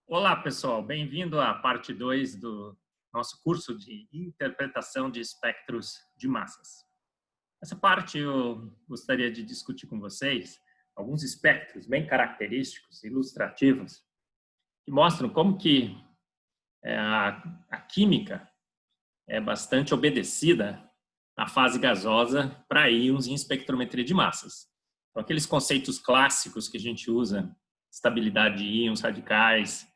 Olá, pessoal. Bem-vindo à parte 2 do nosso curso de interpretação de espectros de massas. Nessa parte, eu gostaria de discutir com vocês alguns espectros bem característicos, ilustrativos, que mostram como que a química é bastante obedecida na fase gasosa para íons em espectrometria de massas. Então, aqueles conceitos clássicos que a gente usa, estabilidade de íons radicais,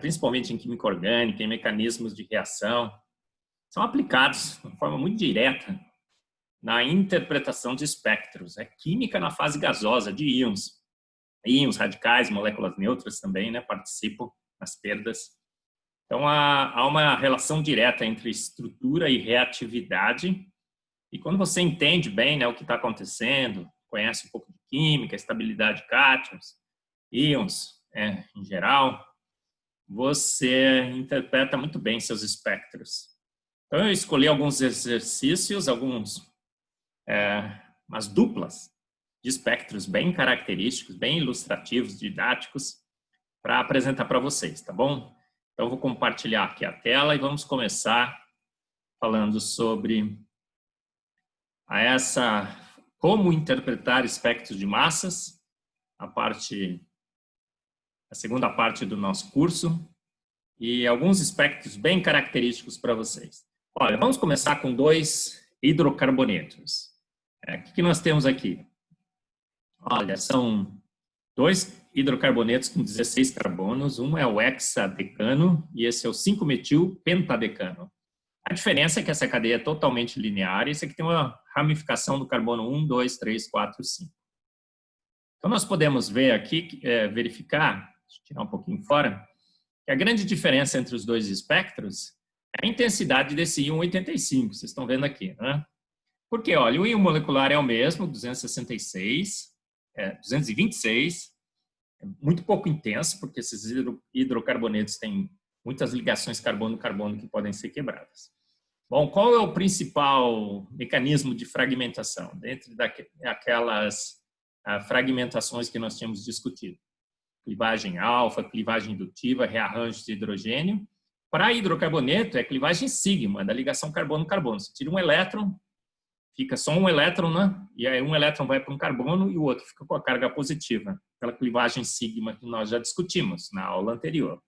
principalmente em química orgânica, em mecanismos de reação, são aplicados de forma muito direta na interpretação de espectros. É química na fase gasosa de íons. Íons radicais, moléculas neutras também, participam nas perdas. Então, há uma relação direta entre estrutura e reatividade. E quando você entende bem o que está acontecendo, conhece um pouco de química, estabilidade de cátions, íons em geral, você interpreta muito bem seus espectros. Então, eu escolhi alguns exercícios, umas duplas de espectros bem característicos, bem ilustrativos, didáticos, para apresentar para vocês, tá bom? Então, eu vou compartilhar aqui a tela e vamos começar falando sobre como interpretar espectros de massas, a segunda parte do nosso curso, e alguns espectros bem característicos para vocês. Olha, vamos começar com dois hidrocarbonetos. O que nós temos aqui? Olha, são dois hidrocarbonetos com 16 carbonos, um é o hexadecano e esse é o 5-metil-pentadecano. A diferença é que essa cadeia é totalmente linear e esse aqui tem uma ramificação do carbono 1, 2, 3, 4, 5. Então, nós podemos ver aqui, verificar, deixa eu tirar um pouquinho fora, que a grande diferença entre os dois espectros é a intensidade desse íon 85, vocês estão vendo aqui, né? Porque, olha, o íon molecular é o mesmo, 226, 226, é muito pouco intenso, porque esses hidrocarbonetos têm muitas ligações carbono-carbono que podem ser quebradas. Bom, qual é o principal mecanismo de fragmentação? Dentro daquelas fragmentações que nós tínhamos discutido. Clivagem alfa, clivagem indutiva, rearranjo de hidrogênio. Para hidrocarboneto, é clivagem sigma, da ligação carbono-carbono. Você tira um elétron, fica só um elétron, né? E aí um elétron vai para um carbono e o outro fica com a carga positiva. Aquela clivagem sigma que nós já discutimos na aula anterior.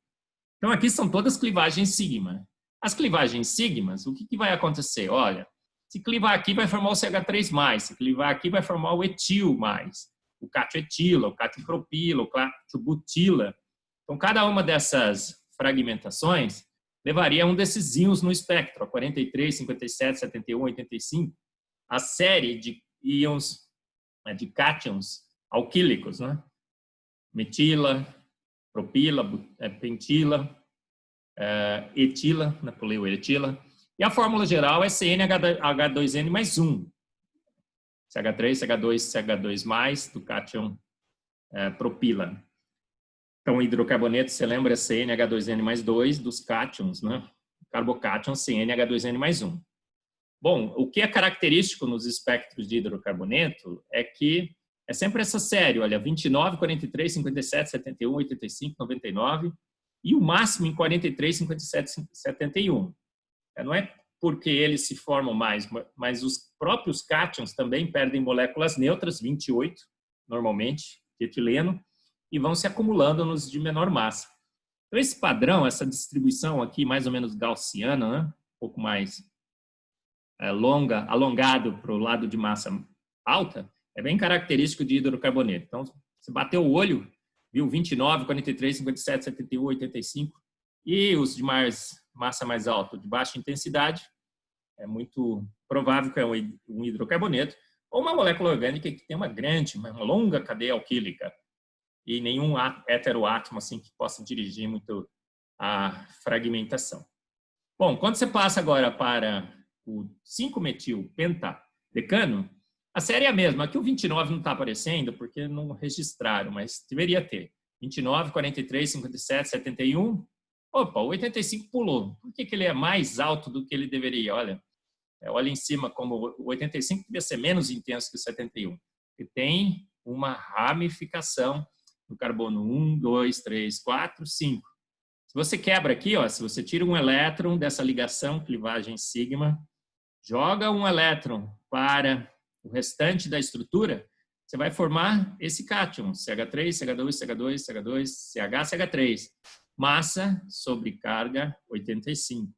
Então, aqui são todas clivagens sigma. As clivagens sigmas, o que vai acontecer? Olha, se clivar aqui vai formar o CH3+, se clivar aqui vai formar o etil+, o catioetila, o catiopropila, o catiobutila. Então, cada uma dessas fragmentações levaria um desses íons no espectro, 43, 57, 71, 85, a série de íons, de cátions alquílicos, né? Metila, propila, pentila, etila, polioetila. E a fórmula geral é CnH2n mais 1. CH3, CH2, CH2+, do cátion propila. Então, o hidrocarboneto, você lembra, é CnH2n mais 2 dos cátions, né? Carbocátion, CnH2n mais 1. Bom, o que é característico nos espectros de hidrocarboneto é que é sempre essa série, olha, 29, 43, 57, 71, 85, 99, e o máximo em 43, 57, 71. Não é porque eles se formam mais, mas os próprios cátions também perdem moléculas neutras, 28, normalmente, de etileno, e vão se acumulando nos de menor massa. Então, esse padrão, essa distribuição aqui, mais ou menos gaussiana, né? Um pouco mais alongado para o lado de massa alta, é bem característico de hidrocarboneto. Então, você bateu o olho, viu 29, 43, 57, 71, 85, e os de massa mais alta, de baixa intensidade, é muito provável que é um hidrocarboneto, ou uma molécula orgânica que tem uma longa cadeia alquílica, e nenhum heteroátomo assim, que possa dirigir muito a fragmentação. Bom, quando você passa agora para o 5-metil-pentadecano, a série é a mesma. Aqui o 29 não está aparecendo porque não registraram, mas deveria ter. 29, 43, 57, 71. Opa, o 85 pulou. Por que ele é mais alto do que ele deveria? Olha em cima como o 85 devia ser menos intenso que o 71. E tem uma ramificação no carbono 1, 2, 3, 4, 5. Se você quebra aqui, ó, se você tira um elétron dessa ligação, clivagem sigma, joga um elétron para o restante da estrutura, você vai formar esse cátion, CH3, CH2, CH2, CH2, CH, CH3. Massa sobre carga 85.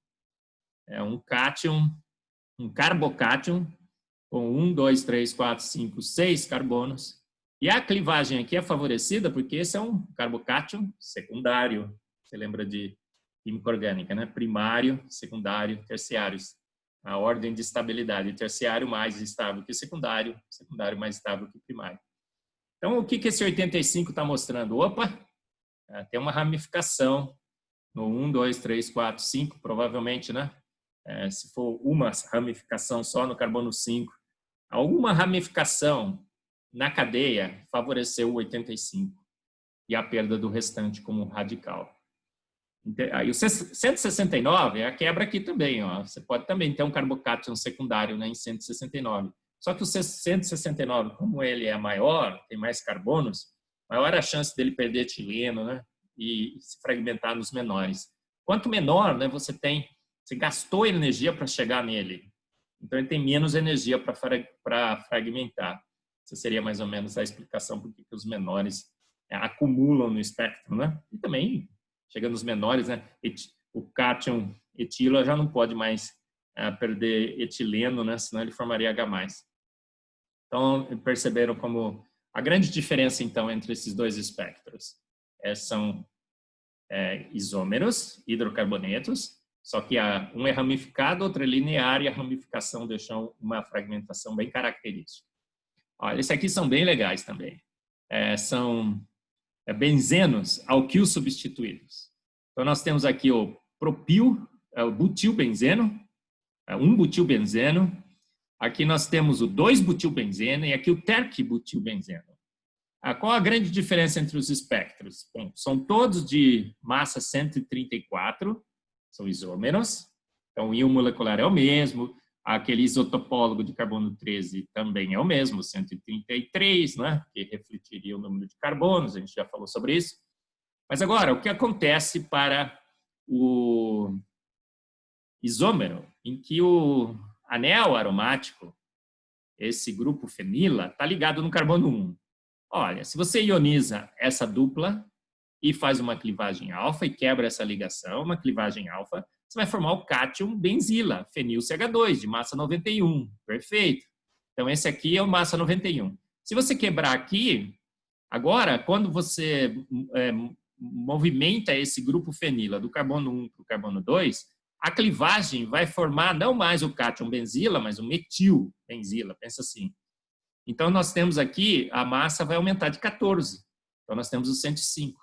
É um cátion, um carbocátion, com 1, 2, 3, 4, 5, 6 carbonos. E a clivagem aqui é favorecida porque esse é um carbocátion secundário. Você lembra de química orgânica, né? Primário, secundário, terciários. A ordem de estabilidade, terciário mais estável que secundário, secundário mais estável que primário. Então, o que esse 85 está mostrando? Opa, tem uma ramificação no 1, 2, 3, 4, 5, provavelmente, né? Se for uma ramificação só no carbono 5, alguma ramificação na cadeia favoreceu o 85 e a perda do restante como radical. Aí o 169 é a quebra aqui também, ó. Você pode também ter um carbocátion secundário, né, em 169. Só que o 169, como ele é maior, tem mais carbonos, maior a chance dele perder etileno, né, e se fragmentar nos menores. Quanto menor, né, você gastou energia para chegar nele. Então ele tem menos energia para fragmentar. Essa seria mais ou menos a explicação por que os menores acumulam no espectro, né? E também chegando nos menores, né? O cátion etila já não pode mais perder etileno, né? Senão ele formaria H+. Então, perceberam como a grande diferença, então, entre esses dois espectros são isômeros, hidrocarbonetos, só que um é ramificado, outro é linear, e a ramificação deixa uma fragmentação bem característica. Olha, esses aqui são bem legais também. São benzenos alquil substituídos. Então, nós temos aqui o propil, o butilbenzeno, um butilbenzeno. Aqui nós temos o 2-butilbenzeno e aqui o terc-butilbenzeno. Qual a grande diferença entre os espectros? Bom, são todos de massa 134, são isômeros. Então, o íon molecular é o mesmo. Aquele isotopólogo de carbono 13 também é o mesmo, 133, né? Que refletiria o número de carbonos, a gente já falou sobre isso. Mas agora, o que acontece para o isômero, em que o anel aromático, esse grupo fenila, está ligado no carbono 1? Olha, se você ioniza essa dupla e faz uma clivagem alfa e quebra essa ligação, uma clivagem alfa, você vai formar o cátion benzila, fenil CH2, de massa 91. Perfeito. Então, esse aqui é o massa 91. Se você quebrar aqui, agora, quando você movimenta esse grupo fenila do carbono 1 para o carbono 2, a clivagem vai formar não mais o cátion benzila, mas o metil benzila. Pensa assim. Então, nós temos aqui, a massa vai aumentar de 14. Então, nós temos o 105.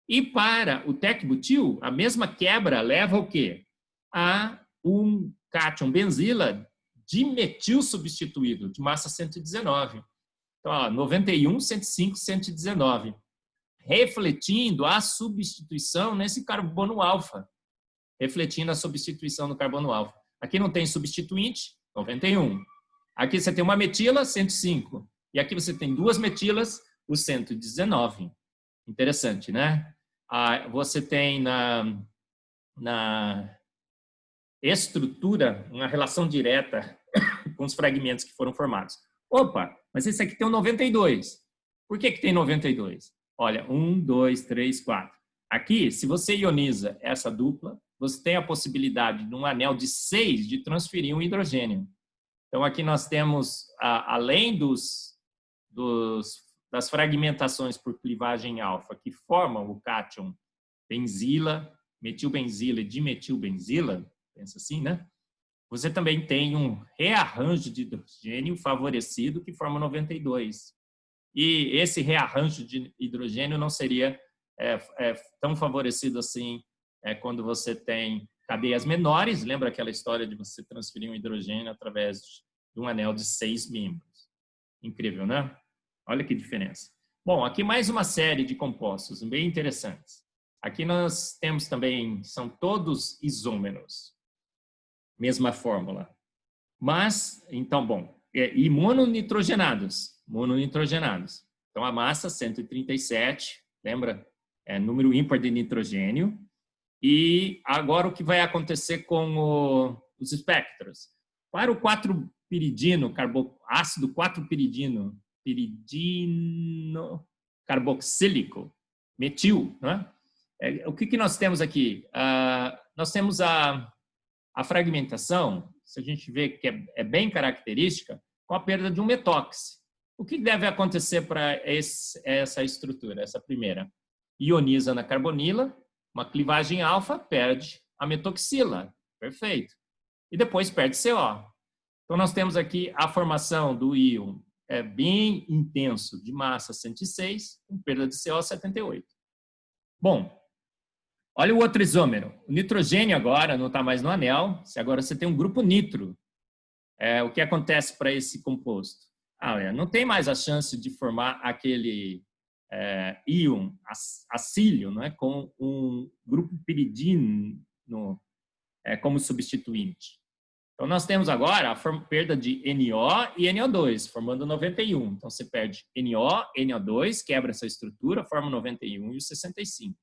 E para o tec-butil, a mesma quebra leva ao quê? A um cátion benzila de metil substituído, de massa 119. Então, ó, 91, 105, 119. Refletindo a substituição nesse carbono alfa. Refletindo a substituição no carbono alfa. Aqui não tem substituinte, 91. Aqui você tem uma metila, 105. E aqui você tem duas metilas, o 119. Interessante, né? Você tem na estrutura uma relação direta com os fragmentos que foram formados. Opa, mas esse aqui tem um 92. Por que tem 92? Olha, 1, 2, 3, 4. Aqui, se você ioniza essa dupla, você tem a possibilidade, num anel de 6, de transferir um hidrogênio. Então, aqui nós temos, além das fragmentações por clivagem alfa, que formam o cátion benzila, metilbenzila e dimetilbenzila, pensa assim, né? Você também tem um rearranjo de hidrogênio favorecido que forma 92. E esse rearranjo de hidrogênio não seria tão favorecido assim quando você tem cadeias menores. Lembra aquela história de você transferir um hidrogênio através de um anel de 6 membros? Incrível, né? Olha que diferença. Bom, aqui mais uma série de compostos bem interessantes. Aqui nós temos também, são todos isômeros. Mesma fórmula. Mas, então, bom, e mononitrogenados. Mononitrogenados. Então, a massa 137, lembra? É número ímpar de nitrogênio. E agora o que vai acontecer com os espectros? Para o 4-piridino, ácido 4-piridino, piridino carboxílico, metil, né? O que nós temos aqui? Nós temos a fragmentação, se a gente vê que é bem característica, com a perda de um metóx. O que deve acontecer para essa estrutura, essa primeira? Ioniza na carbonila, uma clivagem alfa, perde a metoxila. Perfeito. E depois perde CO. Então, nós temos aqui a formação do íon bem intenso de massa 106, com perda de CO 78. Bom, olha o outro isômero. O nitrogênio agora não está mais no anel, agora você tem um grupo nitro. O que acontece para esse composto? Não tem mais a chance de formar aquele íon acílio, né, com um grupo piridino como substituinte. Então, nós temos agora a perda de NO e NO2, formando 91. Então, você perde NO, NO2, quebra essa estrutura, forma 91 e o 65.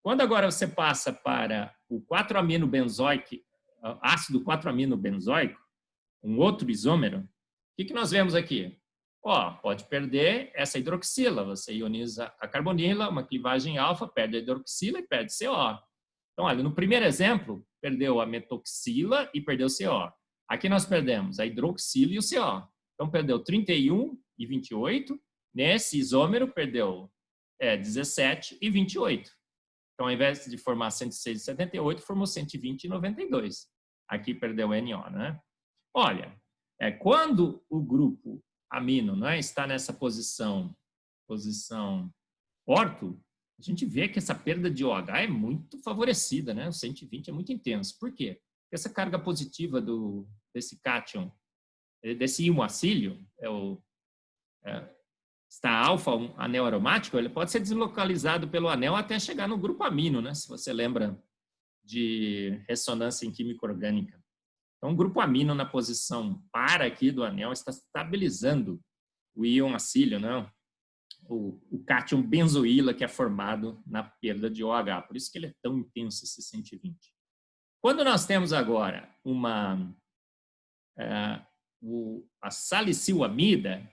Quando agora você passa para o 4-amino benzoico, ácido 4-amino benzoico, um outro isômero, o que nós vemos aqui? Pode perder essa hidroxila. Você ioniza a carbonila, uma clivagem alfa, perde a hidroxila e perde CO. Então, olha, no primeiro exemplo, perdeu a metoxila e perdeu o CO. Aqui nós perdemos a hidroxila e o CO. Então, perdeu 31 e 28. Nesse isômero, perdeu 17 e 28. Então, ao invés de formar 106 e 78, formou 120 e 92. Aqui perdeu o NO, né? Olha, quando o grupo amino, né, está nessa posição orto, a gente vê que essa perda de OH é muito favorecida, né? O 120 é muito intenso. Por quê? Porque essa carga positiva desse cátion, desse íon acílio, está alfa, um anel aromático, ele pode ser deslocalizado pelo anel até chegar no grupo amino, né? Se você lembra de ressonância em química orgânica. Então, o grupo amino na posição para aqui do anel está estabilizando o íon acílio, né? O cátion benzoíla que é formado na perda de OH. Por isso que ele é tão intenso, esse 120. Quando nós temos agora a salicilamida,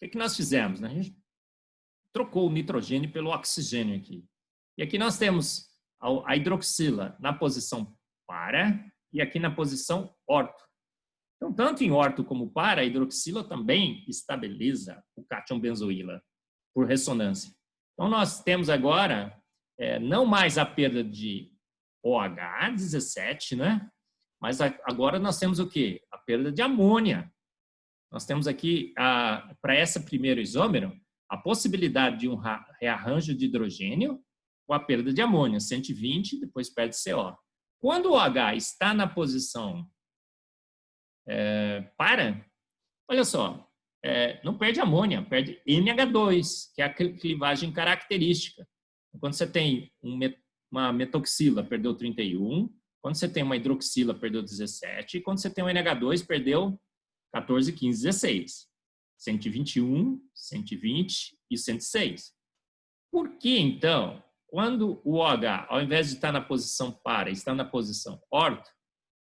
o que nós fizemos? A gente trocou o nitrogênio pelo oxigênio aqui. E aqui nós temos a hidroxila na posição para e aqui na posição orto. Então, tanto em orto como para, a hidroxila também estabiliza o cátion benzoíla por ressonância. Então, nós temos agora não mais a perda de OH, 17, né? Mas agora nós temos o quê? A perda de amônia. Nós temos aqui, para esse primeiro isômero, a possibilidade de um rearranjo de hidrogênio com a perda de amônia, 120, depois perde CO. Quando o OH está na posição para, olha só, não perde amônia, perde NH2, que é a clivagem característica. Quando você tem uma metoxila, perdeu 31. Quando você tem uma hidroxila, perdeu 17. E quando você tem um NH2, perdeu 14, 15, 16. 121, 120 e 106. Por que, então, quando o OH, ao invés de estar na posição para, está na posição orto,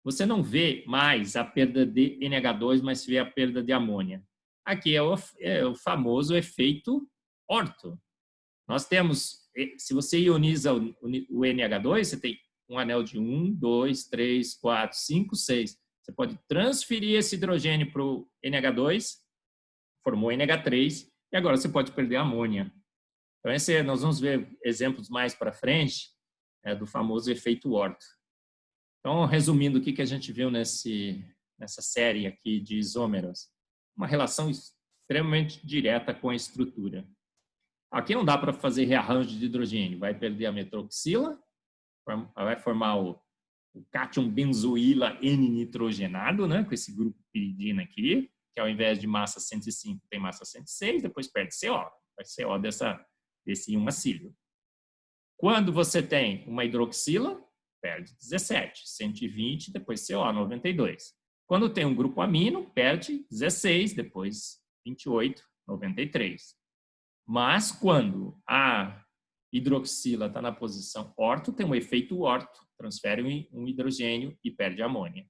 você não vê mais a perda de NH2, mas vê a perda de amônia? Aqui é o famoso efeito orto. Nós temos, se você ioniza o NH2, você tem um anel de 1, 2, 3, 4, 5, 6. Você pode transferir esse hidrogênio para o NH2, formou NH3, e agora você pode perder a amônia. Então, nós vamos ver exemplos mais para frente do famoso efeito orto. Então, resumindo, o que a gente viu nessa série aqui de isômeros? Uma relação extremamente direta com a estrutura. Aqui não dá para fazer rearranjo de hidrogênio. Vai perder a metoxila, vai formar o cátion benzoíla N-nitrogenado, né, com esse grupo piridina aqui, que ao invés de massa 105 tem massa 106, depois perde CO. Vai CO desse íon acílio. Quando você tem uma hidroxila, perde 17, 120, depois CO, 92. Quando tem um grupo amino, perde 16, depois 28, 93. Mas quando hidroxila está na posição orto, tem um efeito orto, transfere um hidrogênio e perde amônia.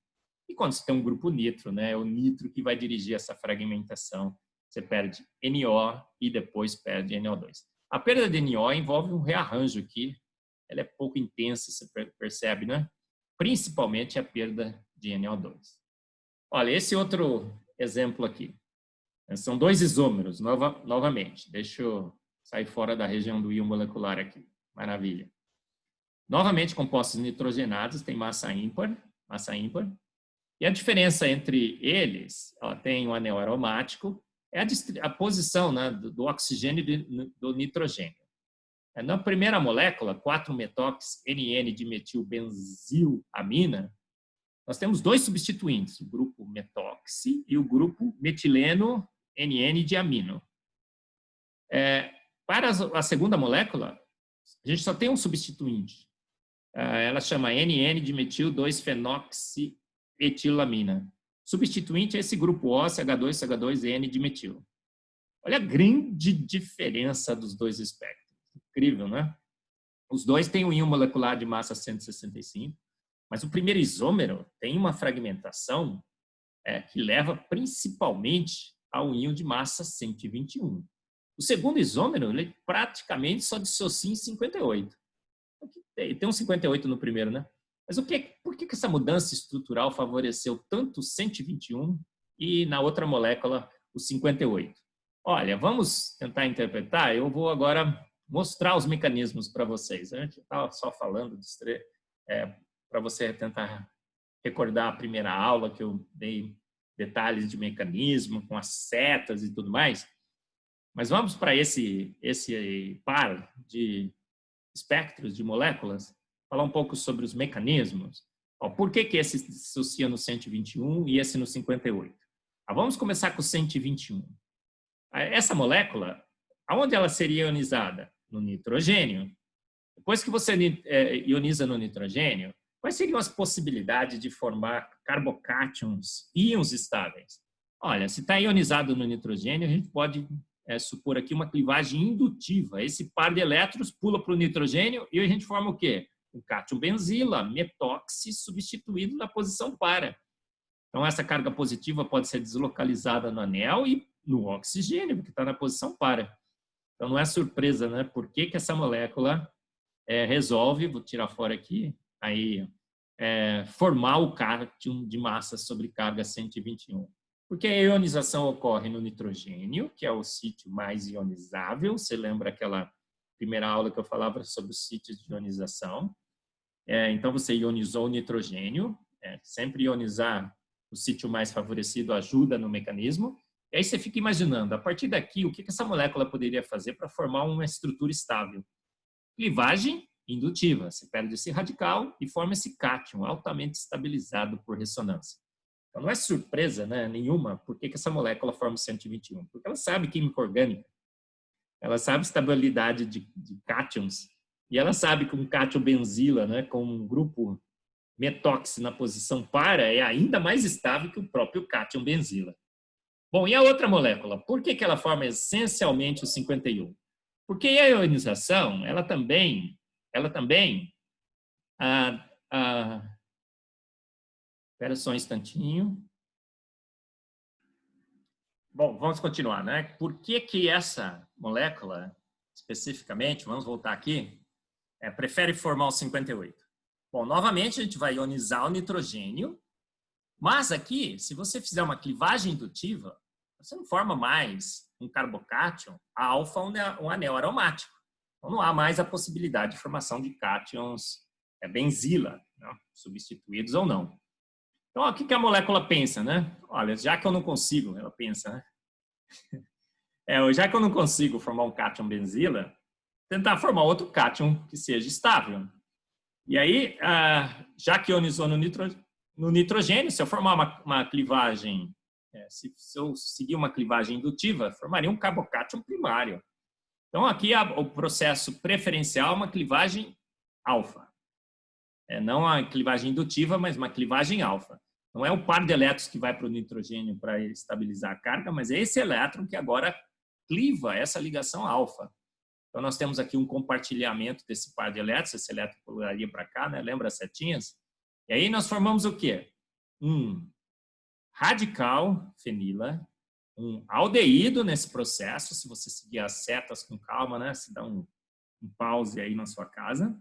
E quando você tem um grupo nitro, né, é o nitro que vai dirigir essa fragmentação, você perde NO e depois perde NO2. A perda de NO envolve um rearranjo aqui, ela é pouco intensa, você percebe, né? Principalmente a perda de NO2. Olha, esse outro exemplo aqui. São dois isômeros, novamente. Deixa eu sair fora da região do íon molecular aqui. Maravilha. Novamente, compostos nitrogenados têm massa ímpar. E a diferença entre eles, ó, tem um anel aromático, é a posição, né, do oxigênio e do nitrogênio. Na primeira molécula, 4-metox-NN-dimetilbenzilamina, nós temos dois substituintes, o grupo metoxi e o grupo metileno NN-diamino. Para a segunda molécula, a gente só tem um substituinte. Ela chama NN-dimetil-2-fenoxietilamina. Substituinte é esse grupo O, CH2-CH2-N-dimetil. Olha a grande diferença dos dois espectros. Incrível, né? Os dois têm um íon molecular de massa 165, mas o primeiro isômero tem uma fragmentação que leva principalmente ao íon de massa 121. O segundo isômero, ele praticamente só dissocia em 58. Tem um 58 no primeiro, né? Mas por que essa mudança estrutural favoreceu tanto o 121 e na outra molécula o 58? Olha, vamos tentar interpretar. Eu vou agora mostrar os mecanismos para vocês. A gente estava só falando para você tentar recordar a primeira aula que eu dei detalhes de mecanismo com as setas e tudo mais. Mas vamos para esse par de espectros de moléculas, falar um pouco sobre os mecanismos. Por que esse se associa no 121 e esse no 58? Vamos começar com o 121. Essa molécula, aonde ela seria ionizada? No nitrogênio. Depois que você ioniza no nitrogênio, quais seriam as possibilidades de formar carbocátions, íons estáveis? Olha, se está ionizado no nitrogênio, a gente pode supor aqui uma clivagem indutiva. Esse par de elétrons pula para o nitrogênio e a gente forma o quê? O cátion benzila, metoxi, substituído na posição para. Então, essa carga positiva pode ser deslocalizada no anel e no oxigênio, porque está na posição para. Então, não é surpresa, né? Por que essa molécula resolve, vou tirar fora aqui, formar o cátion de massa sobre carga 121. Porque a ionização ocorre no nitrogênio, que é o sítio mais ionizável. Você lembra aquela primeira aula que eu falava sobre os sítios de ionização? Então, você ionizou o nitrogênio. Sempre ionizar o sítio mais favorecido ajuda no mecanismo. E aí você fica imaginando, a partir daqui, o que essa molécula poderia fazer para formar uma estrutura estável? Clivagem indutiva. Você perde esse radical e forma esse cátion altamente estabilizado por ressonância. Então, não é surpresa, né, nenhuma por que essa molécula forma o 121. Porque ela sabe química orgânica. Ela sabe estabilidade de cátions. E ela sabe que um cátion benzila, né, com um grupo metoxi na posição para, é ainda mais estável que o próprio cátion benzila. Bom, e a outra molécula? Por que ela forma essencialmente o 51? Porque a ionização, ela também espera só um instantinho. Bom, vamos continuar, né? Por que essa molécula, especificamente, vamos voltar aqui, prefere formar o 58? Bom, novamente a gente vai ionizar o nitrogênio, mas aqui, se você fizer uma clivagem indutiva, você não forma mais um carbocátion alfa ou um anel aromático. Então, não há mais a possibilidade de formação de cátions benzila, né? Substituídos ou não. Então, o que a molécula pensa, né? Olha, já que eu não consigo, ela pensa, né? Já que eu não consigo formar um cátion benzila, tentar formar outro cátion que seja estável. E aí, já que ionizou no nitrogênio, se eu formar uma clivagem, se eu seguir uma clivagem indutiva, formaria um carbocátion primário. Então, aqui o processo preferencial é uma clivagem alfa. Não a clivagem indutiva, mas uma clivagem alfa. Não é o par de elétrons que vai para o nitrogênio para estabilizar a carga, mas é esse elétron que agora cliva essa ligação alfa. Então, nós temos aqui um compartilhamento desse par de elétrons, esse elétron pularia para cá, né? Lembra as setinhas? E aí nós formamos o quê? Um radical fenila, um aldeído nesse processo, se você seguir as setas com calma, né? Se dá um pause aí na sua casa.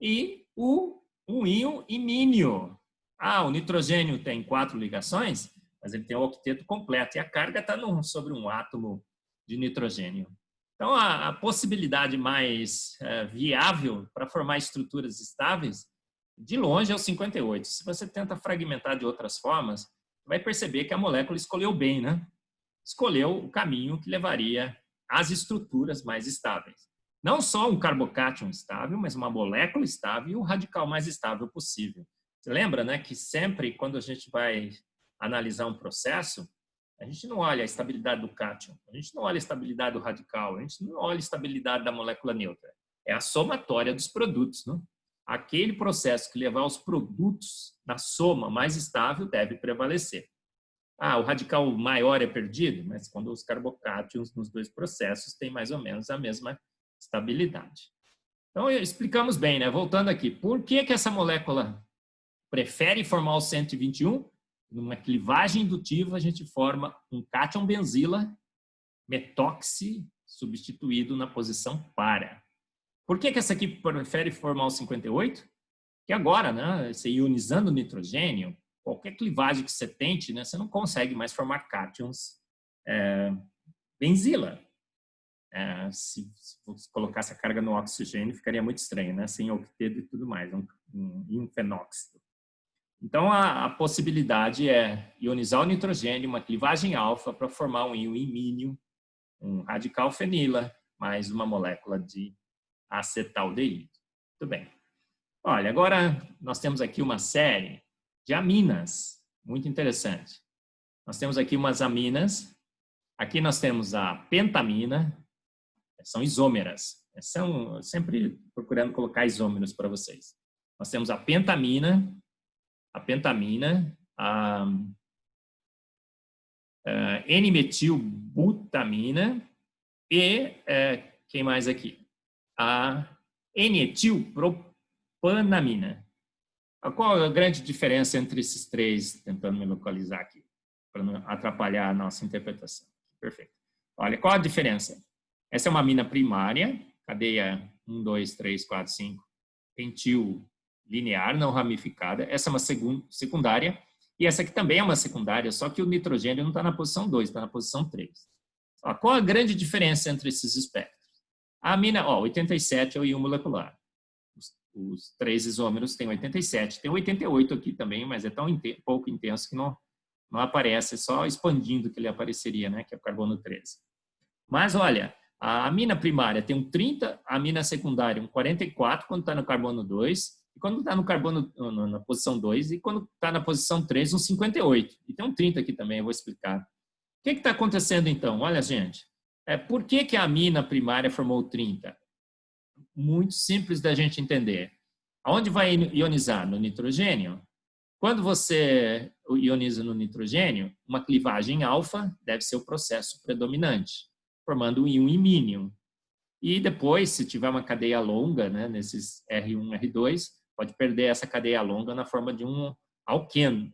E um íon imínio. Ah, o nitrogênio tem 4 ligações, mas ele tem o octeto completo. E a carga está sobre um átomo de nitrogênio. Então, a possibilidade mais viável para formar estruturas estáveis, de longe, é o 58. Se você tenta fragmentar de outras formas, vai perceber que a molécula escolheu bem, né? Escolheu o caminho que levaria às estruturas mais estáveis. Não só um carbocátion estável, mas uma molécula estável e o radical mais estável possível. Você lembra, né, que sempre quando a gente vai analisar um processo, a gente não olha a estabilidade do cátion, a gente não olha a estabilidade do radical, a gente não olha a estabilidade da molécula neutra. É a somatória dos produtos, né? Aquele processo que levar os produtos na soma mais estável deve prevalecer. Ah, o radical maior é perdido, mas quando os carbocátions nos dois processos têm mais ou menos a mesma estabilidade. Então, explicamos bem, né? Voltando aqui, por que essa molécula prefere formar o 121? Numa clivagem indutiva, a gente forma um cátion benzila metóxi substituído na posição para. Por que essa aqui prefere formar o 58? Porque agora, né, você ionizando o nitrogênio, qualquer clivagem que você tente, né, você não consegue mais formar cátions benzila. Se você colocasse a carga no oxigênio, ficaria muito estranho, né? Sem octeto e tudo mais, um fenóxido. Então, a possibilidade é ionizar o nitrogênio, uma clivagem alfa, para formar um íon imínio, um radical fenila, mais uma molécula de acetaldeído. Muito bem. Olha, agora nós temos aqui uma série de aminas, muito interessante. Nós temos aqui umas aminas. Aqui nós temos a pentamina, são isômeras. São sempre procurando colocar isômeros para vocês. Nós temos a pentamina, a N-metilbutamina e quem mais aqui? A N-etilpropanamina. Qual a grande diferença entre esses três, tentando me localizar aqui, para não atrapalhar a nossa interpretação? Perfeito. Olha, qual a diferença? Essa é uma amina primária, cadeia 1, 2, 3, 4, 5, pentil linear, não ramificada. Essa é uma secundária, e essa aqui também é uma secundária, só que o nitrogênio não está na posição 2, está na posição 3. Qual a grande diferença entre esses espectros? A amina, 87 é o íon molecular. Os 3 isômeros têm 87, tem 88 aqui também, mas é tão pouco intenso que não aparece, é só expandindo que ele apareceria, né, que é o carbono 13. Mas olha, a amina primária tem um 30, a amina secundária um 44 quando está no carbono 2, e quando está no carbono na posição 2, e quando está na posição 3, um 58. E tem um 30 aqui também, eu vou explicar. O que está acontecendo então? Olha, gente, por que a amina primária formou 30? Muito simples da gente entender. Aonde vai ionizar? No nitrogênio? Quando você ioniza no nitrogênio, uma clivagem alfa deve ser o processo predominante, formando um íon imínio. E depois, se tiver uma cadeia longa, né, nesses R1, R2, pode perder essa cadeia longa na forma de um alceno.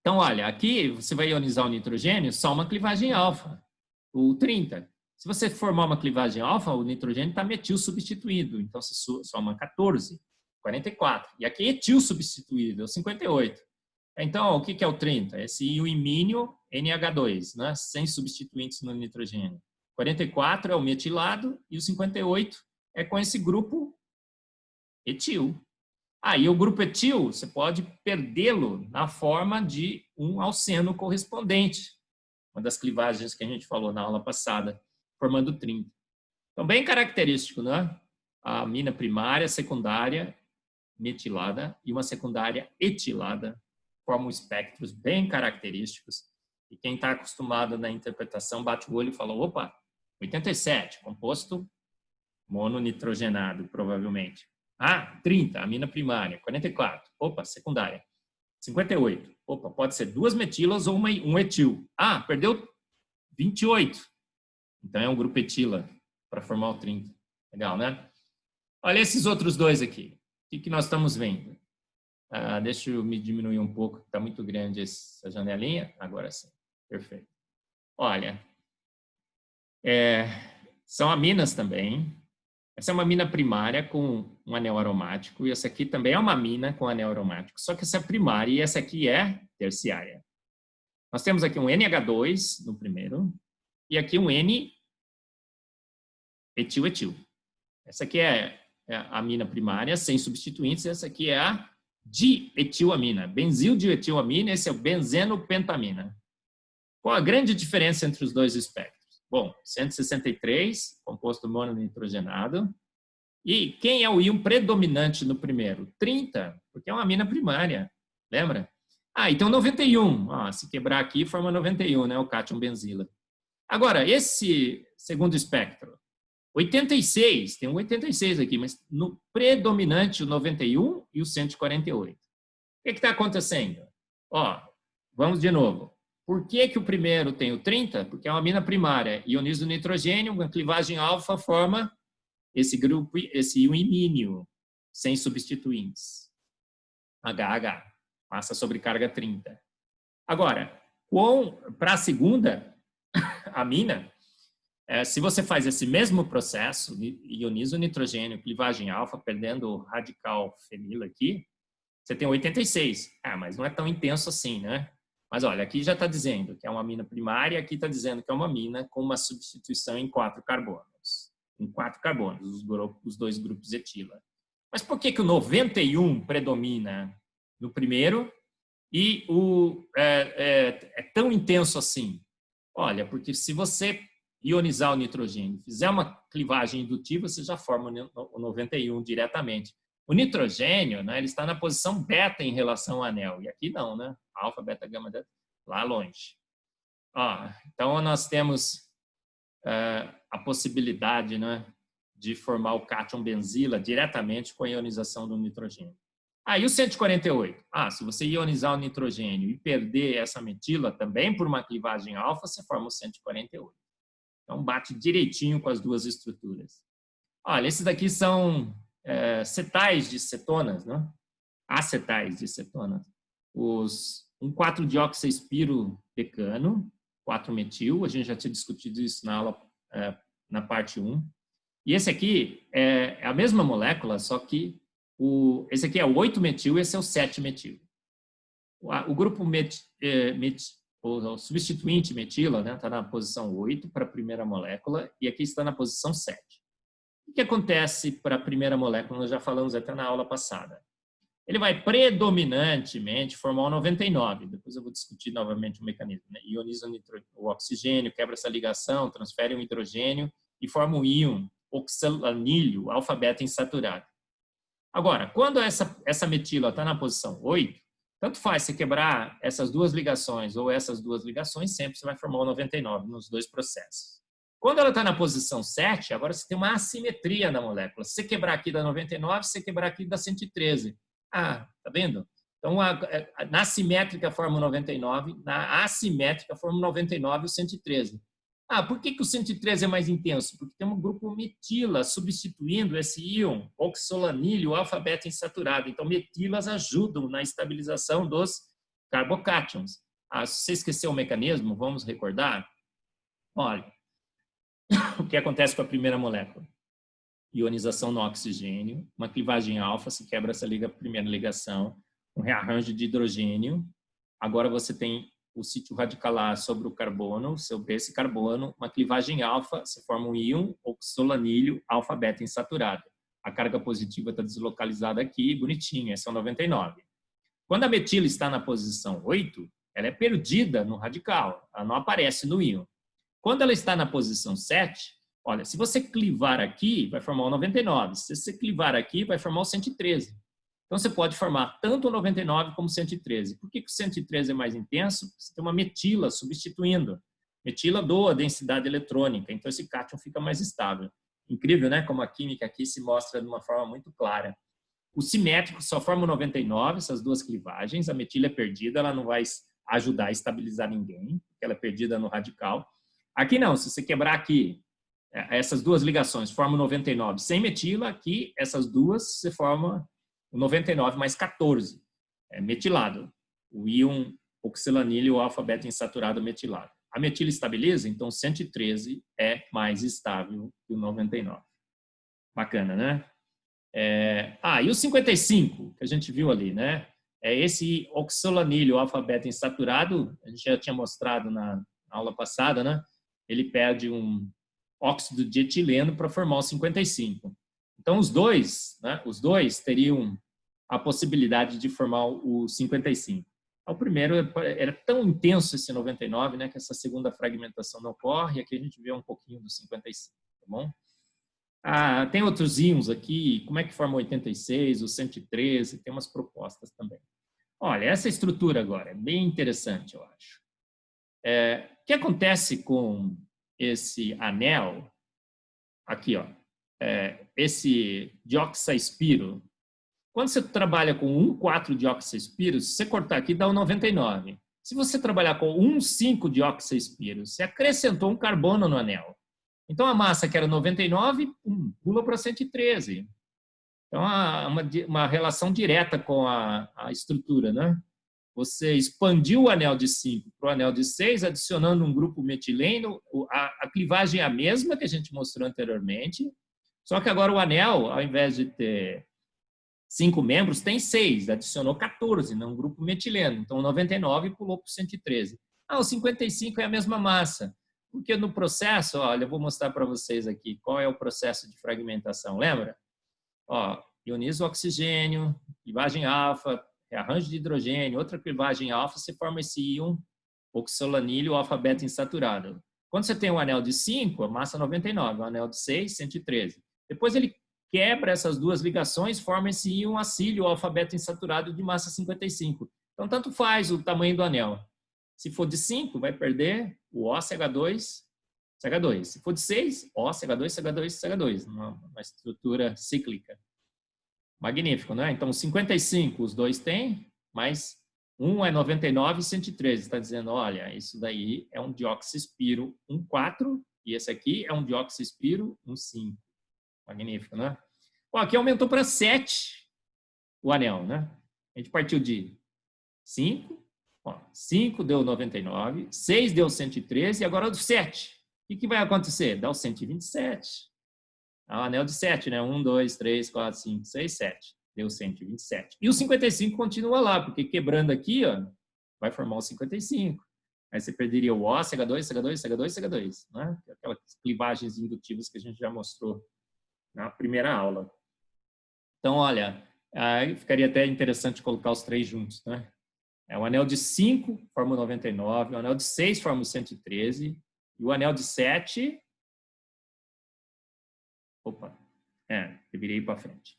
Então, olha, aqui você vai ionizar o nitrogênio, só uma clivagem alfa, o 30. Se você formar uma clivagem alfa, o nitrogênio está metil substituído, então você soma 14, 44. E aqui etil substituído, 58. Então, o que é o 30? Esse íon imínio NH2, né? Sem substituintes no nitrogênio. 44 é o metilado e o 58 é com esse grupo etil. E o grupo etil, você pode perdê-lo na forma de um alceno correspondente. Uma das clivagens que a gente falou na aula passada, formando 30. Então, bem característico, né? A amina primária, secundária, metilada e uma secundária etilada formam espectros bem característicos. E quem está acostumado na interpretação bate o olho e fala, opa, 87, composto mononitrogenado, provavelmente. 30, amina primária. 44, opa, secundária. 58, opa, pode ser 2 metilas ou um etil. Perdeu 28. Então, é um grupo etila para formar o 30. Legal, né? Olha esses outros dois aqui. O que nós estamos vendo? Deixa eu me diminuir um pouco, está muito grande essa janelinha. Agora sim, perfeito. Olha, são aminas também. Essa é uma mina primária com um anel aromático, e essa aqui também é uma mina com anel aromático, só que essa é primária e essa aqui é terciária. Nós temos aqui um NH2 no primeiro, e aqui um N-etil-etil. Essa aqui é a amina primária, sem substituintes, essa aqui é a dietilamina, benzildioetilamina, esse é o benzenopentamina. Qual a grande diferença entre os dois espectros? Bom, 163, composto mononitrogenado. E quem é o íon predominante no primeiro? 30, porque é uma amina primária, lembra? Então 91, se quebrar aqui forma 91, né, o cátion benzila. Agora, esse segundo espectro, 86, tem um 86 aqui, mas no predominante o 91 e o 148. O que está acontecendo? Vamos de novo. Por que o primeiro tem o 30? Porque é uma amina primária. Ioniza o nitrogênio, uma clivagem alfa forma esse grupo, esse íon imínio, sem substituintes. HH, massa sobre carga 30. Agora, para a segunda amina, se você faz esse mesmo processo, ioniza o nitrogênio, clivagem alfa, perdendo o radical fenilo aqui, você tem 86. Mas não é tão intenso assim, né? Mas olha, aqui já está dizendo que é uma amina primária, aqui está dizendo que é uma amina com uma substituição em 4 carbonos. Em 4 carbonos, os dois grupos etila. Mas por que o 91 predomina no primeiro e é tão intenso assim? Olha, porque se você ionizar o nitrogênio, fizer uma clivagem indutiva, você já forma o 91 diretamente. O nitrogênio, né, ele está na posição beta em relação ao anel, e aqui não, né? Alfa, beta, gama, delta, lá longe. Então, nós temos a possibilidade, né, de formar o cátion benzila diretamente com a ionização do nitrogênio. E o 148? Se você ionizar o nitrogênio e perder essa metila também por uma clivagem alfa, você forma o 148. Então, bate direitinho com as duas estruturas. Olha, esses daqui são cetais de cetonas, né? Acetais de cetonas. Os 1,4-dioxaespiro-decano, 4-metil, a gente já tinha discutido isso na aula, na parte 1. E esse aqui é a mesma molécula, só que esse aqui é o 8-metil e esse é o 7-metil. O grupo o substituinte metila, né, está na posição 8 para a primeira molécula e aqui está na posição 7. O que acontece para a primeira molécula? Nós já falamos até na aula passada. Ele vai predominantemente formar o 99. Depois eu vou discutir novamente o mecanismo. Né? Ioniza o oxigênio, quebra essa ligação, transfere o hidrogênio e forma um íon oxalanilho, alfa-beta insaturado. Agora, quando essa metila está na posição 8, tanto faz se quebrar essas duas ligações ou essas duas ligações, sempre você vai formar o 99 nos dois processos. Quando ela está na posição 7, agora você tem uma assimetria na molécula. Se você quebrar aqui dá 99, se você quebrar aqui dá 113. Tá vendo? Então, na simétrica forma o 99, na assimétrica forma o 99 e o 113. Por que o 113 é mais intenso? Porque tem um grupo metila substituindo esse íon oxolanílio alfa-beta insaturado. Então, metilas ajudam na estabilização dos carbocátions. Se você esqueceu o mecanismo, vamos recordar? Olha, o que acontece com a primeira molécula? Ionização no oxigênio, uma clivagem alfa, se quebra essa primeira ligação, um rearranjo de hidrogênio. Agora você tem o sítio radicalar sobre o carbono, sobre esse carbono, uma clivagem alfa, se forma um íon oxolanílio alfa-beta insaturado. A carga positiva está deslocalizada aqui, bonitinho, esse é o 99. Quando a metila está na posição 8, ela é perdida no radical, ela não aparece no íon. Quando ela está na posição 7, olha, se você clivar aqui, vai formar o 99. Se você clivar aqui, vai formar o 113. Então, você pode formar tanto o 99 como o 113. Por que o 113 é mais intenso? Você tem uma metila substituindo. Metila doa densidade eletrônica, então esse cátion fica mais estável. Incrível, né? Como a química aqui se mostra de uma forma muito clara. O simétrico só forma o 99, essas duas clivagens. A metila é perdida, ela não vai ajudar a estabilizar ninguém, porque ela é perdida no radical. Aqui não, se você quebrar aqui, essas duas ligações formam 99 sem metila, aqui essas duas você forma o 99 mais 14, metilado, o íon oxilanilo alfa-beta insaturado metilado. A metila estabiliza, então 113 é mais estável que o 99. Bacana, né? E o 55, que a gente viu ali, né? É esse oxilanilo alfa-beta insaturado, a gente já tinha mostrado na aula passada, né? Ele perde um óxido de etileno para formar o 55. Então, os dois teriam a possibilidade de formar o 55. O primeiro era tão intenso esse 99, né, que essa segunda fragmentação não ocorre, e aqui a gente vê um pouquinho do 55, tá bom? Tem outros íons aqui, como é que forma o 86, o 113, tem umas propostas também. Olha, essa estrutura agora é bem interessante, eu acho. O que acontece com esse anel, aqui, ó, esse dioxaespiro, quando você trabalha com 1,4-dioxaespiro, se você cortar aqui, dá um 99. Se você trabalhar com 1,5-dioxaespiro, você acrescentou um carbono no anel. Então, a massa que era 99, pula para 113. Então, há uma relação direta com a estrutura, né? Você expandiu o anel de 5 para o anel de 6, adicionando um grupo metileno. A clivagem é a mesma que a gente mostrou anteriormente, só que agora o anel, ao invés de ter 5 membros, tem 6, adicionou 14, não um grupo metileno. Então, o 99 pulou para o 113. O 55 é a mesma massa, porque no processo, olha, eu vou mostrar para vocês aqui qual é o processo de fragmentação, lembra? Ioniza o oxigênio, clivagem alfa, rearranjo de hidrogênio, outra clivagem alfa, você forma esse íon oxilanilo alfa-beta insaturado. Quando você tem um anel de 5, a massa 99, um anel de 6, 113. Depois ele quebra essas duas ligações, forma esse íon acílio alfa-beta insaturado de massa 55. Então, tanto faz o tamanho do anel. Se for de 5, vai perder o OCH2, CH2. Se for de 6, OCH2, CH2, CH2. Uma estrutura cíclica. Magnífico, né? Então, 55 os dois têm, mas um é 99 e 113. Está dizendo, olha, isso daí é um dioxaespiro 1,4 e esse aqui é um dioxaespiro 1,5. Magnífico, né? Aqui aumentou para 7 o anel, né? A gente partiu de 5, 5 deu 99, 6 deu 113 e agora o 7. O que vai acontecer? Dá o 127. O anel de 7, né? 1, 2, 3, 4, 5, 6, 7. Deu 127. E o 55 continua lá, porque quebrando aqui, ó, vai formar o 55. Aí você perderia o O, CH2, CH2, CH2, CH2, né? Aquelas clivagens indutivas que a gente já mostrou na primeira aula. Então, olha, aí ficaria até interessante colocar os três juntos, né? O anel de 5 forma o 99, o anel de 6 forma o 113, e o anel de 7... deveria ir para frente.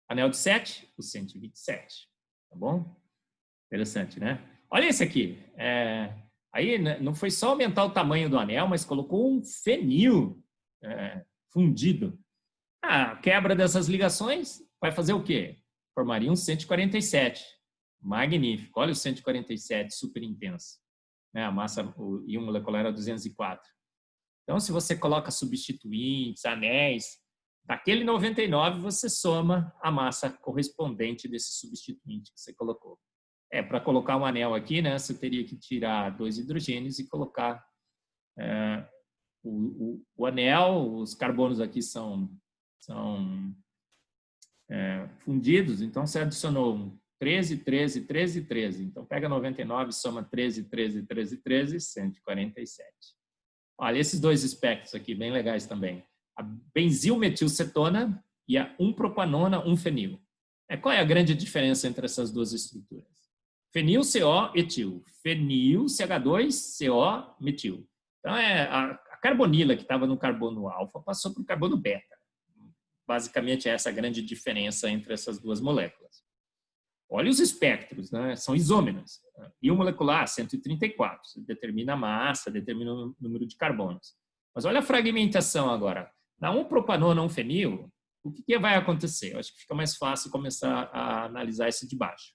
Anel de 7, o 127. Tá bom? Interessante, né? Olha esse aqui. Aí não foi só aumentar o tamanho do anel, mas colocou um fenil fundido. A quebra dessas ligações vai fazer o quê? Formaria um 147. Magnífico. Olha o 147, super intenso. A massa, o íon molecular é 204. Então, se você coloca substituintes, anéis, daquele 99 você soma a massa correspondente desse substituinte que você colocou. Para colocar um anel aqui, né, você teria que tirar 2 hidrogênios e colocar o anel, os carbonos aqui são fundidos, então você adicionou 13, 13, 13, 13. Então, pega 99, soma 13, 13, 13, 13, 147. Olha, esses dois espectros aqui, bem legais também. A benzilmetilcetona e a 1-propanona, 1-fenil. Qual é a grande diferença entre essas duas estruturas? Fenil, CO, etil. Fenil, CH2, CO, metil. Então, a carbonila que estava no carbono alfa passou para o carbono beta. Basicamente, essa é a grande diferença entre essas duas moléculas. Olha os espectros, né? São isômeros. Íon molecular, 134. Você determina a massa, determina o número de carbonos. Mas olha a fragmentação agora. Na 1-propanona, 1-fenil, o que vai acontecer? Eu acho que fica mais fácil começar a analisar esse de baixo.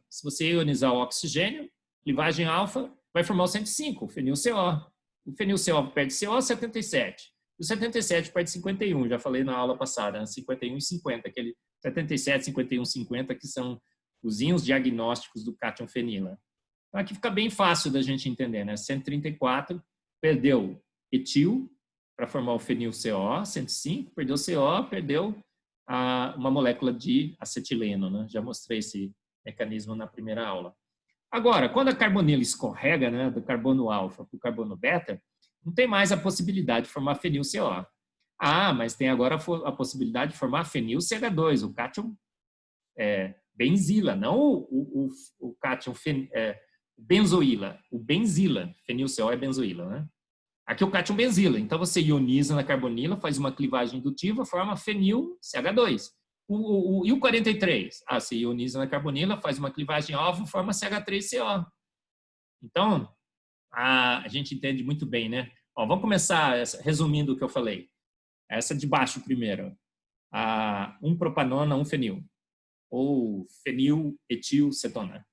Se você ionizar o oxigênio, clivagem alfa, vai formar o 105, o fenil CO. O fenil-CO perde CO, 77. O 77 perde 51, já falei na aula passada, né? 51 e 50, aquele 77, 51, 50, que são os íons diagnósticos do cátion fenila. Então, aqui fica bem fácil da gente entender, né? 134, perdeu etil para formar o fenil-CO, 105, perdeu CO, perdeu uma molécula de acetileno, né? Já mostrei esse mecanismo na primeira aula. Agora, quando a carbonila escorrega, né, do carbono alfa para o carbono beta, não tem mais a possibilidade de formar fenil-CO. Ah, mas tem agora a possibilidade de formar fenil-CH2, o cátion benzila, não o cátion benzoíla. O benzila, fenil-CO é benzoíla, né? Aqui o cátion benzila. Então você ioniza na carbonila, faz uma clivagem indutiva, forma fenil-CH2. E o 43? Ah, você ioniza na carbonila, faz uma clivagem alfa, forma CH3CO. Então, a gente entende muito bem, né? Ó, vamos começar resumindo o que eu falei. Essa de baixo primeiro. Um propanona, um fenil. Ou fenil-etil-cetona.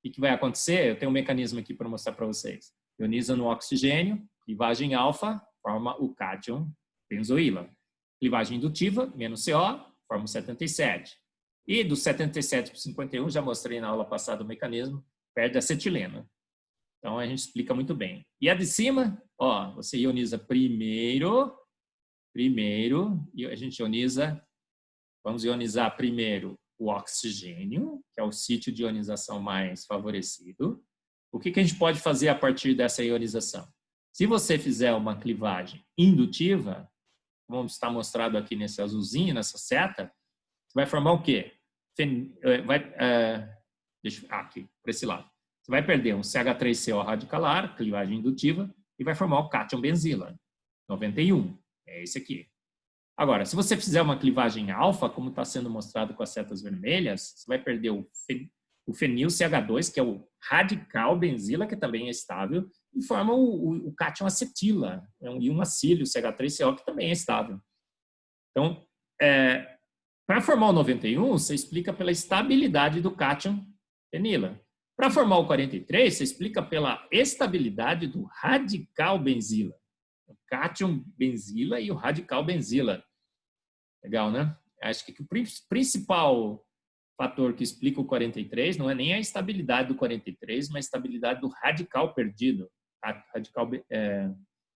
O que vai acontecer? Eu tenho um mecanismo aqui para mostrar para vocês. Ioniza no oxigênio, clivagem alfa, forma o cátion benzoíla. Clivagem indutiva, menos CO, forma o 77. E do 77 para o 51, já mostrei na aula passada o mecanismo, perde acetileno. Então, a gente explica muito bem. E a de cima, ó, você ioniza primeiro, e a gente ioniza, vamos ionizar primeiro o oxigênio, que é o sítio de ionização mais favorecido. O que a gente pode fazer a partir dessa ionização? Se você fizer uma clivagem indutiva, como está mostrado aqui nesse azulzinho, nessa seta, você vai formar o quê? Aqui, para esse lado. Você vai perder um CH3CO radicalar, clivagem indutiva, e vai formar o cátion benzila, 91. É esse aqui. Agora, se você fizer uma clivagem alfa, como está sendo mostrado com as setas vermelhas, você vai perder o fenil CH2, que é o radical benzila, que também é estável, e forma o cátion acetila, e um acílio CH3CO, que também é estável. Então, para formar o 91, você explica pela estabilidade do cátion fenila. Para formar o 43, você explica pela estabilidade do radical benzila. O cátion benzila e o radical benzila. Legal, né? Acho que o principal fator que explica o 43 não é nem a estabilidade do 43, mas a estabilidade do radical perdido, radical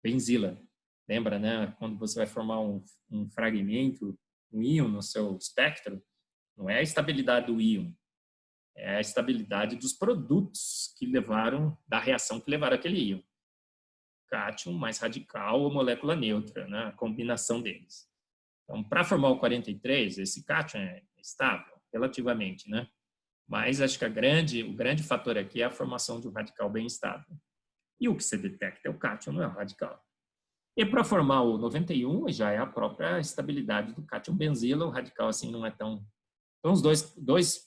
benzila. Lembra, né? Quando você vai formar um fragmento, um íon no seu espectro, não é a estabilidade do íon, é a estabilidade dos produtos que levaram, da reação que levaram aquele íon. Cátion mais radical ou molécula neutra, né? A combinação deles. Então, para formar o 43, esse cátion é estável, relativamente, né? Mas acho que o grande fator aqui é a formação de um radical bem estável. E o que você detecta é o cátion, não é o radical. E para formar o 91, já é a própria estabilidade do cátion benzila, o radical assim não é tão... Então, os dois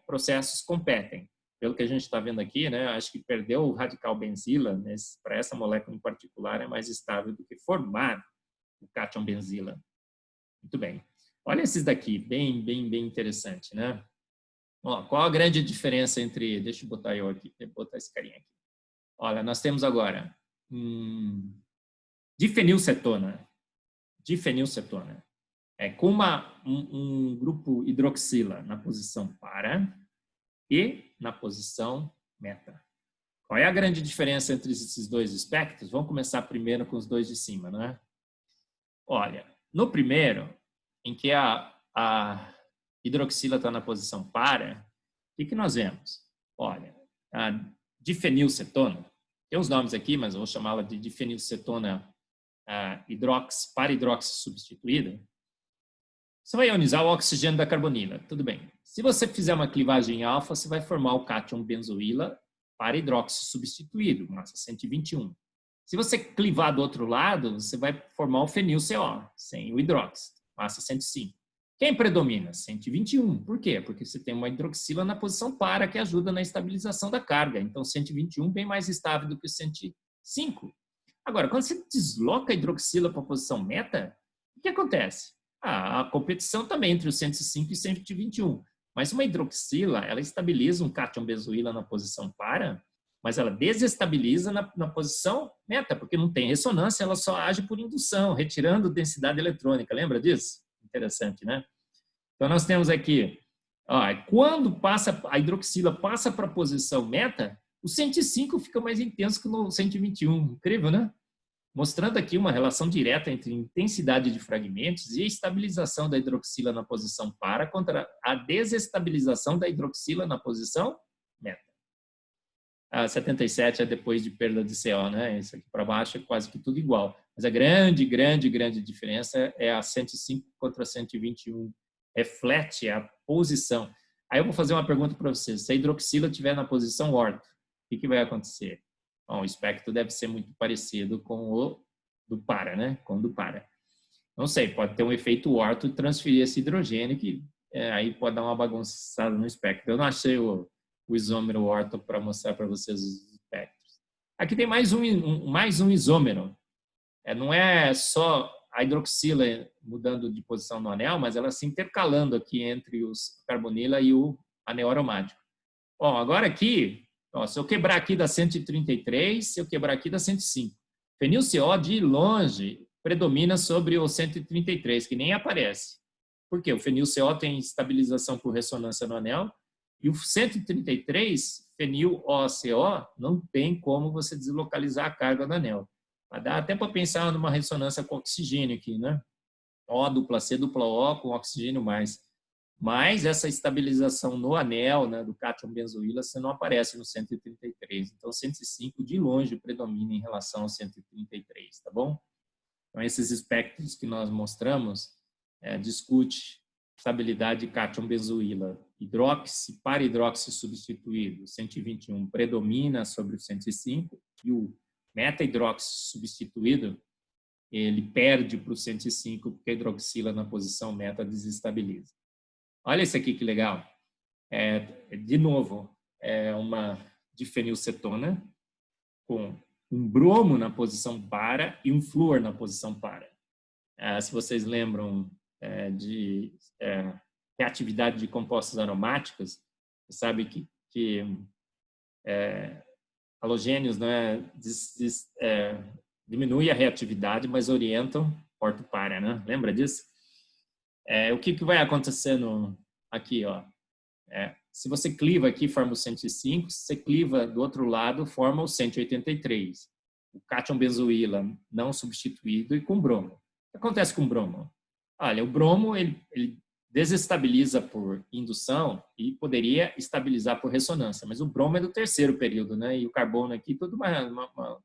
processos competem. Pelo que a gente está vendo aqui, né, acho que perder o radical benzila, para essa molécula em particular, é mais estável do que formar o cátion benzila. Muito bem. Olha esses daqui, bem interessante, né? Ó, qual a grande diferença entre... Deixa eu botar eu aqui, botar esse carinha aqui. Olha, nós temos agora difenilcetona. Com um grupo hidroxila na posição para e na posição meta. Qual é a grande diferença entre esses dois espectros? Vamos começar primeiro com os dois de cima, não é? Olha, no primeiro, em que a hidroxila está na posição para, o que nós vemos? Olha, a difenilcetona, tem os nomes aqui, mas eu vou chamá-la de difenilcetona para hidroxi substituída. Você vai ionizar o oxigênio da carbonila, tudo bem. Se você fizer uma clivagem alfa, você vai formar o cátion benzoíla para hidroxi substituído, massa 121. Se você clivar do outro lado, você vai formar o fenil-CO, sem o hidroxi, massa 105. Quem predomina? 121. Por quê? Porque você tem uma hidroxila na posição para, que ajuda na estabilização da carga. Então, 121 bem mais estável do que o 105. Agora, quando você desloca a hidroxila para a posição meta, o que acontece? A competição também entre o 105 e 121. Mas uma hidroxila, ela estabiliza um cátion benzoíla na posição para mas ela desestabiliza na posição meta, porque não tem ressonância, ela só age por indução, retirando densidade eletrônica. Lembra disso? Interessante, né? Então, nós temos aqui, ó, quando a hidroxila passa para a posição meta, o 105 fica mais intenso que no 121. Incrível, né? Mostrando aqui uma relação direta entre intensidade de fragmentos e a estabilização da hidroxila na posição para contra a desestabilização da hidroxila na posição meta. A 77 é depois de perda de CO, né? Isso aqui para baixo é quase que tudo igual. Mas a grande diferença é a 105 contra 121. Reflete a posição. Aí eu vou fazer uma pergunta para vocês. Se a hidroxila estiver na posição orto, o que vai acontecer? Bom, o espectro deve ser muito parecido com o do para, né? Com o do para. Não sei, pode ter um efeito orto e transferir esse hidrogênio, que aí pode dar uma bagunçada no espectro. Eu não achei o isômero orto para mostrar para vocês os espectros. Aqui tem mais um isômero. Não é só a hidroxila mudando de posição no anel, mas ela se intercalando aqui entre os carbonila e o anel aromático. Bom, agora aqui, ó, se eu quebrar aqui da 133, se eu quebrar aqui da 105. Fenil-CO de longe predomina sobre o 133, que nem aparece. Por quê? O fenil-CO tem estabilização por ressonância no anel e o 133, fenil-OCO, não tem como você deslocalizar a carga do anel. Dá até para pensar numa ressonância com oxigênio aqui, né? O dupla C, dupla O com oxigênio mais. Mas essa estabilização no anel, né, do cátion benzoíla, você não aparece no 133. Então, 105 de longe predomina em relação ao 133, tá bom? Então, esses espectros que nós mostramos discute estabilidade de cátion benzoíla. Hidróxi, para hidróxi substituído, 121 predomina sobre o 105 e o meta-hidróxi substituído, ele perde para o 105 porque a hidroxila na posição meta desestabiliza. Olha isso aqui que legal. De novo, é uma difenilcetona com um bromo na posição para e um flúor na posição para. Se vocês lembram de reatividade de compostos aromáticos, você sabe que halogênios, né, diminui a reatividade, mas orientam orto-para, né? Lembra disso? O que vai acontecendo aqui, ó? Se você cliva aqui, forma o 105, se você cliva do outro lado, forma o 183. O cátion benzoíla não substituído e com bromo. O que acontece com o bromo? Olha, o bromo ele desestabiliza por indução e poderia estabilizar por ressonância, mas o bromo é do terceiro período, né? E o carbono aqui, tudo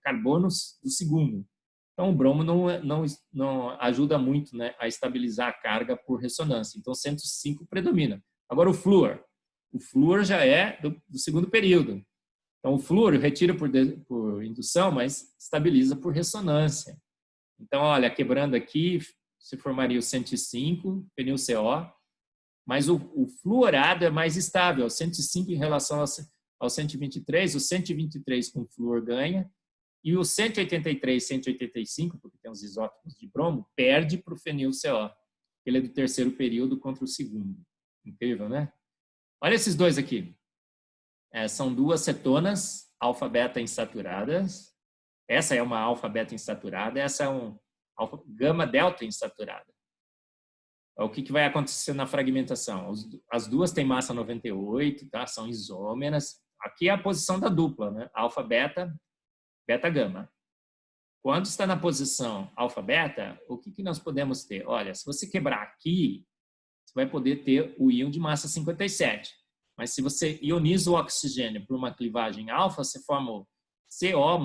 carbonos do segundo. Então, o bromo não ajuda muito, né, a estabilizar a carga por ressonância. Então, 105 predomina. Agora, o flúor já é do segundo período. Então, o flúor retira por indução, mas estabiliza por ressonância. Então, olha, quebrando aqui, se formaria o 105, fenil-CO, mas o fluorado é mais estável, 105 em relação ao 123, o 123 com flúor ganha, e o 183, 185, porque tem os isótopos de bromo, perde para o fenil-CO. Ele é do terceiro período contra o segundo. Incrível, né? Olha esses dois aqui. São duas cetonas alfa-beta insaturadas. Essa é uma alfa-beta insaturada, essa é um gama-delta insaturada. O que vai acontecer na fragmentação? As duas têm massa 98, tá? São isômeras. Aqui é a posição da dupla, né? Alfa-beta, beta-gama. Quando está na posição alfa-beta, o que nós podemos ter? Olha, se você quebrar aqui, você vai poder ter o íon de massa 57. Mas se você ioniza o oxigênio por uma clivagem alfa, você forma o CO+,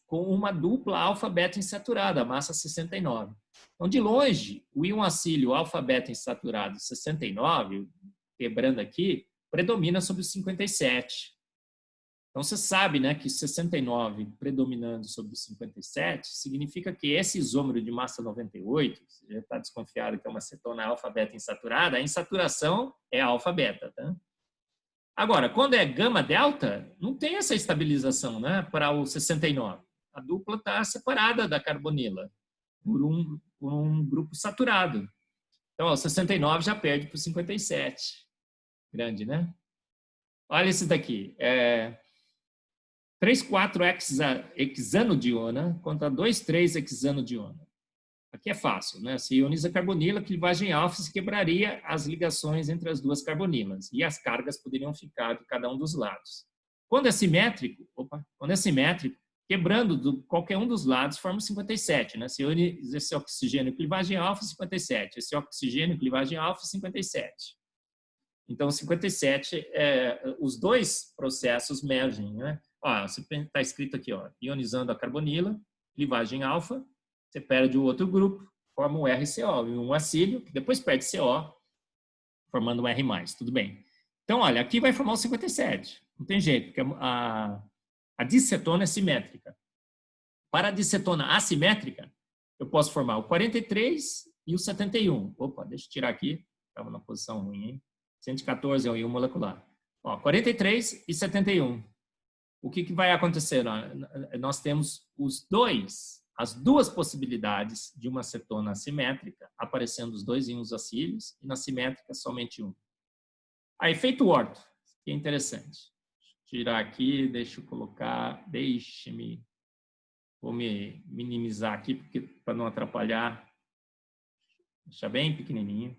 com uma dupla alfa-beta insaturada, massa 69. Então, de longe, o íon acílio alfa-beta insaturado 69, quebrando aqui, predomina sobre o 57. Então, você sabe, né, que 69 predominando sobre o 57 significa que esse isômero de massa 98, você já está desconfiado que é uma cetona alfa-beta insaturada, a insaturação é alfa-beta, tá? Agora, quando é gama-delta, não tem essa estabilização, né, para o 69. A dupla está separada da carbonila por um grupo saturado. Então, o 69 já perde para o 57. Grande, né? Olha esse daqui. 3,4-hexanodiona contra 2,3-hexanodiona. Aqui é fácil, né? Se ioniza carbonila, a clivagem alfa se quebraria as ligações entre as duas carbonilas e as cargas poderiam ficar de cada um dos lados. Quando é simétrico, quebrando qualquer um dos lados, forma 57, né? Se ioniza esse oxigênio, clivagem alfa, 57. Esse oxigênio, clivagem alfa, 57. Então, 57, os dois processos mergem, né? Ó, está escrito aqui, ó, ionizando a carbonila, clivagem alfa, você perde o outro grupo, forma um RCO, um acílio, que depois perde CO, formando um R+, tudo bem. Então, olha, aqui vai formar o 57, não tem jeito, porque a dicetona é simétrica. Para a dicetona assimétrica, eu posso formar o 43 e o 71. Opa, deixa eu tirar aqui, estava na posição ruim, hein? 114 é o íon molecular. Ó, 43 e 71. O que vai acontecer? Nós temos as duas possibilidades de uma cetona assimétrica, aparecendo os dois íons acílios, e na simétrica somente um. A efeito Orto, que é interessante. Tirar aqui, deixa eu colocar, vou me minimizar aqui, para não atrapalhar. Deixar bem pequenininho.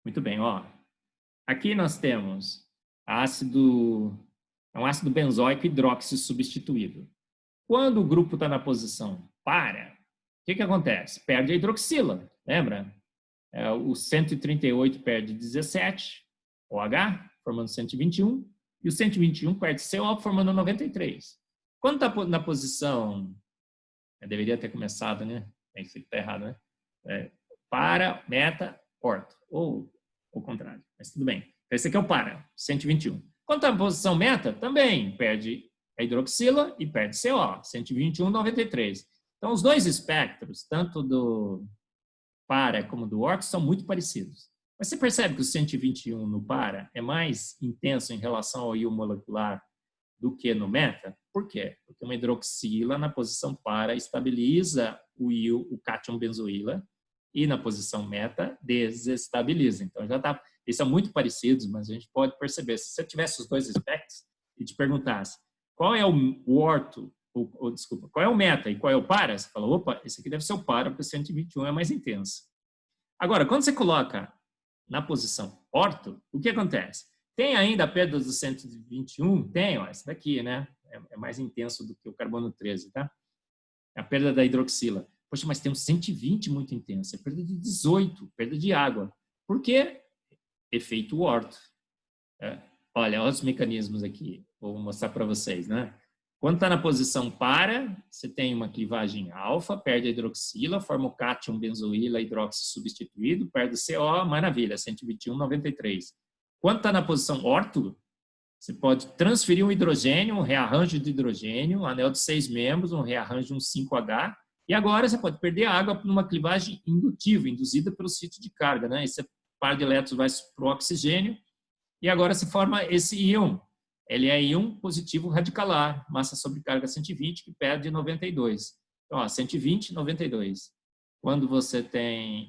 Muito bem, ó. Aqui nós temos um ácido benzoico hidróxido substituído. Quando o grupo está na posição para, o que acontece? Perde a hidroxila, lembra? O 138 perde 17, OH, formando 121, e o 121 perde CO, formando 93. Quando está na posição, deveria ter começado, né? Isso aqui está errado, né? Para, meta, orto, ou o contrário, mas tudo bem. Então, esse aqui é o para, 121. Quando está na posição meta, também perde a hidroxila e perde CO, 121, 93. Então, os dois espectros, tanto do para como do orto, são muito parecidos. Mas você percebe que o 121 no para é mais intenso em relação ao íon molecular do que no meta? Por quê? Porque uma hidroxila na posição para estabiliza o cátion benzoíla e na posição meta desestabiliza. Então, eles são muito parecidos, mas a gente pode perceber. Se você tivesse os dois espectros e te perguntasse qual é o orto, desculpa, qual é o meta e qual é o para, você fala, opa, esse aqui deve ser o para, porque o 121 é mais intenso. Agora, quando você coloca na posição orto, o que acontece? Tem ainda a perda do 121? Tem, ó, essa daqui, né? É mais intenso do que o carbono 13, tá? É a perda da hidroxila. Poxa, mas tem um 120 muito intenso, é perda de 18, perda de água. Por quê? Efeito orto. Olha os mecanismos aqui, vou mostrar para vocês, né? Quando está na posição para, você tem uma clivagem alfa, perde a hidroxila, forma o cátion benzoíla hidróxido substituído, perde o CO, maravilha, 121, 93. Quando está na posição orto, você pode transferir um hidrogênio, um rearranjo de hidrogênio, um anel de 6 membros, um rearranjo de um 5H, e agora você pode perder água por uma clivagem indutiva, induzida pelo sítio de carga, né? Esse par de elétrons vai para o oxigênio, e agora se forma esse íon. Ele é íon positivo radicalar, massa sobre carga 120, que perde 92. Então, ó, 120, 92. Quando você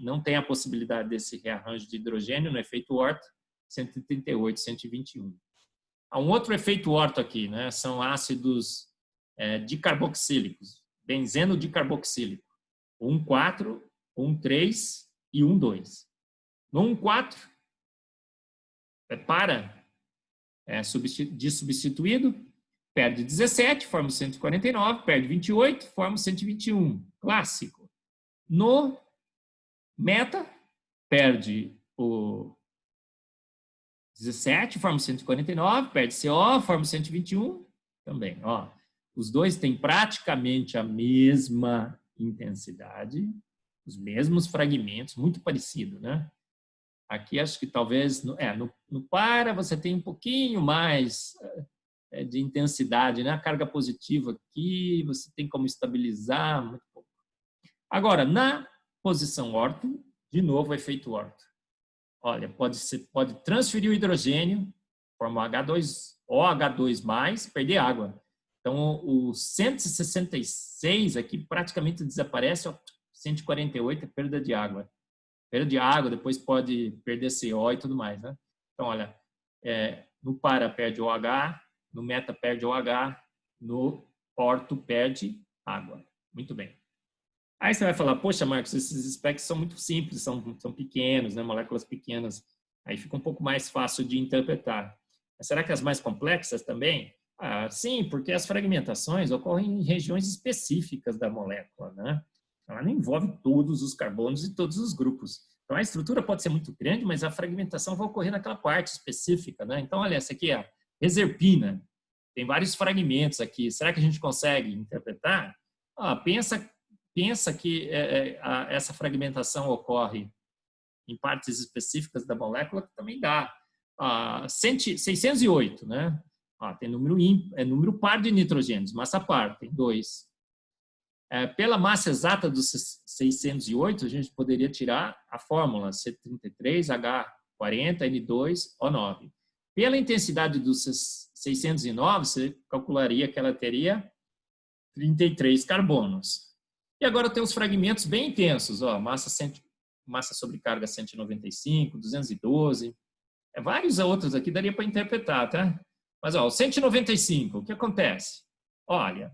não tem a possibilidade desse rearranjo de hidrogênio no efeito orto, 138, 121. Há um outro efeito orto aqui, né? São ácidos dicarboxílicos, benzeno dicarboxílico. 1,4, 1,3 e 1,2. No 1,4, de substituído, perde 17, forma 149, perde 28, forma 121, clássico. No meta, perde o 17, forma 149, perde CO, forma 121, também. Ó, os dois têm praticamente a mesma intensidade, os mesmos fragmentos, muito parecido, né? Aqui acho que talvez, no para você tem um pouquinho mais de intensidade, né? A carga positiva aqui, você tem como estabilizar, muito pouco. Agora, na posição orto, de novo o efeito orto. Olha, pode transferir o hidrogênio, forma OH2+, perder água. Então, o 166 aqui praticamente desaparece, ó, 148 é perda de água. Perda de água, depois pode perder CO e tudo mais, né? Então, olha, no para perde OH, no meta perde OH, no orto perde água. Muito bem. Aí você vai falar, poxa, Marcos, esses specs são muito simples, são pequenos, né? Moléculas pequenas. Aí fica um pouco mais fácil de interpretar. Mas será que as mais complexas também? Ah, sim, porque as fragmentações ocorrem em regiões específicas da molécula, né? Ela não envolve todos os carbonos e todos os grupos. Então, a estrutura pode ser muito grande, mas a fragmentação vai ocorrer naquela parte específica, né? Então, olha, essa aqui é a reserpina. Tem vários fragmentos aqui. Será que a gente consegue interpretar? Ah, pensa que essa fragmentação ocorre em partes específicas da molécula, que também dá. 608, né? Tem número par de nitrogênios, massa par, tem 2. Pela massa exata dos 608, a gente poderia tirar a fórmula C33H40N2O9. Pela intensidade dos 609, você calcularia que ela teria 33 carbonos. E agora tem os fragmentos bem intensos, massa sobre carga 195, 212, vários outros aqui daria para interpretar, tá? Mas, o 195, o que acontece? Olha,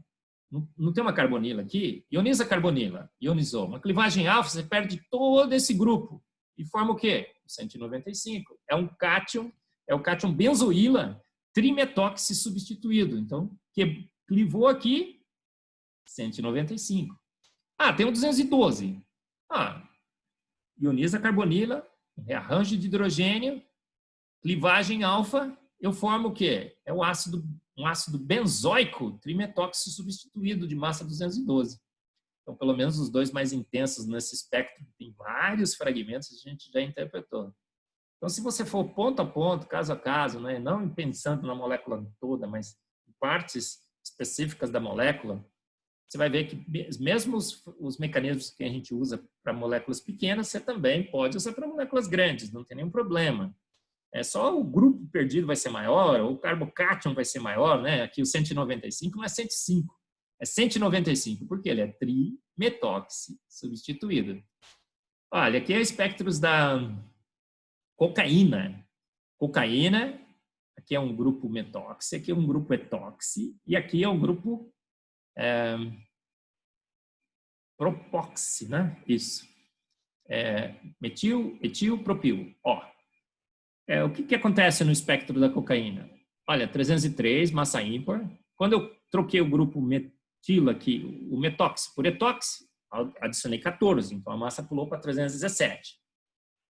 não tem uma carbonila aqui? Ioniza a carbonila, ionizou. Uma clivagem alfa, você perde todo esse grupo e forma o quê? 195. É um cátion, é o cátion benzoíla trimetoxi substituído. Então, que clivou aqui, 195. Tem o 212. Ioniza a carbonila, rearranjo de hidrogênio, clivagem alfa, eu formo o quê? É um ácido benzoico trimetoxi substituído de massa 212. Então, pelo menos os dois mais intensos nesse espectro, tem vários fragmentos, a gente já interpretou. Então, se você for ponto a ponto, caso a caso, né, não pensando na molécula toda, mas em partes específicas da molécula, você vai ver que mesmo os mecanismos que a gente usa para moléculas pequenas, você também pode usar para moléculas grandes, não tem nenhum problema. Só o grupo perdido vai ser maior, ou o carbocátion vai ser maior, né? Aqui o 195 não é 105, é 195, porque ele é trimetoxi substituído. Olha, aqui é espectros da cocaína. Cocaína, aqui é um grupo metoxi, aqui é um grupo etoxi, e aqui é um grupo propoxi, né? Isso. Metil, etil, propil. O que acontece no espectro da cocaína? Olha, 303, massa ímpar. Quando eu troquei o grupo metilo aqui, o metox por etox, adicionei 14, então a massa pulou para 317.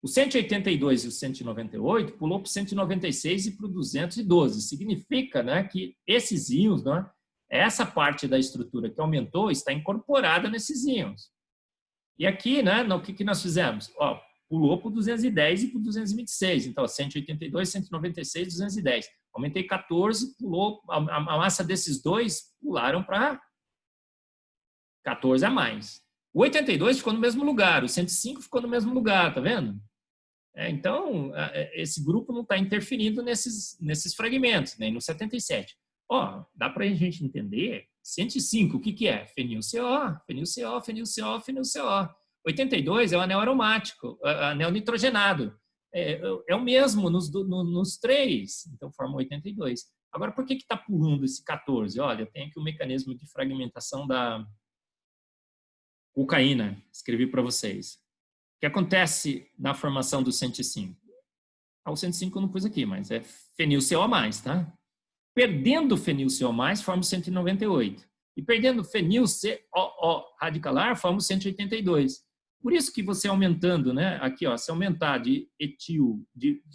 O 182 e o 198 pulou para o 196 e para o 212. Significa, né, que esses íons, né, essa parte da estrutura que aumentou está incorporada nesses íons. E aqui, né, o que nós fizemos? Pulou para o 210 e para o 226. Então, 182, 196, 210. Aumentei 14, pulou. A massa desses dois pularam para 14 a mais. O 82 ficou no mesmo lugar, o 105 ficou no mesmo lugar, tá vendo? Então, esse grupo não está interferindo nesses fragmentos, nem no 77. Dá para a gente entender. 105, o que é? Fenil-CO, fenil-CO, fenil-CO, fenil-CO. 82 é o anel aromático, anel nitrogenado. É o mesmo nos três, então forma 82. Agora, por que está pulando esse 14? Olha, tem aqui o mecanismo de fragmentação da cocaína, escrevi para vocês. O que acontece na formação do 105? O 105 eu não pus aqui, mas é fenil-CO+, tá? Perdendo fenil-CO+, forma o 198. E perdendo fenil-COO radicalar, forma o 182. Por isso que você aumentando, né? Aqui, se aumentar de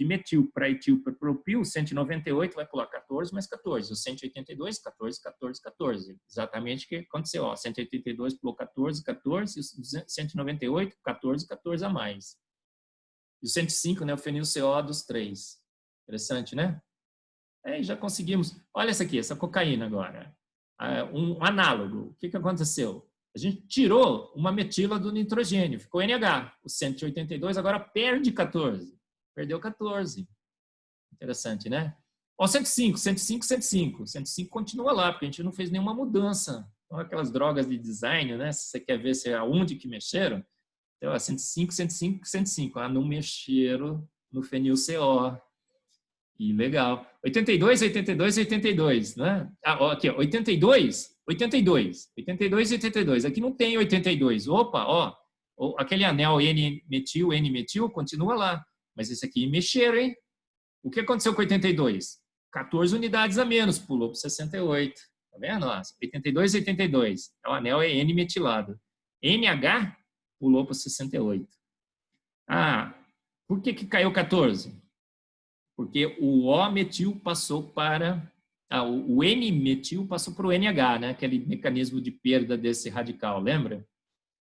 metil para etil para propil, 198 vai pular 14 mais 14. O 182, 14, 14, 14. Exatamente o que aconteceu. 182 pulou 14, 14. E o 198, 14, 14 a mais. E o 105, né? O fenil-CO dos três. Interessante, né? Já conseguimos. Olha essa aqui, essa cocaína agora. Um análogo. O que aconteceu? A gente tirou uma metila do nitrogênio, ficou NH. O 182 agora perde 14. Perdeu 14. Interessante, né? 105, 105, 105. 105 continua lá, porque a gente não fez nenhuma mudança. Então, aquelas drogas de design, né? Se você quer ver se é aonde que mexeram, então, 105, 105, 105. Não mexeram no fenil-CO. E legal. 82, 82, 82, né? Ah, ó, aqui, ó, 82, 82, 82, 82. Aqui não tem 82. Opa, ó, aquele anel N-metil, continua lá. Mas esse aqui mexeram, hein? O que aconteceu com 82? 14 unidades a menos, pulou para 68. Tá vendo? 82, 82. O anel é N-metilado. NH pulou para 68. Ah, por que caiu 14? Porque o O-metil passou para... o N-metil passou para o NH, né? Aquele mecanismo de perda desse radical, lembra?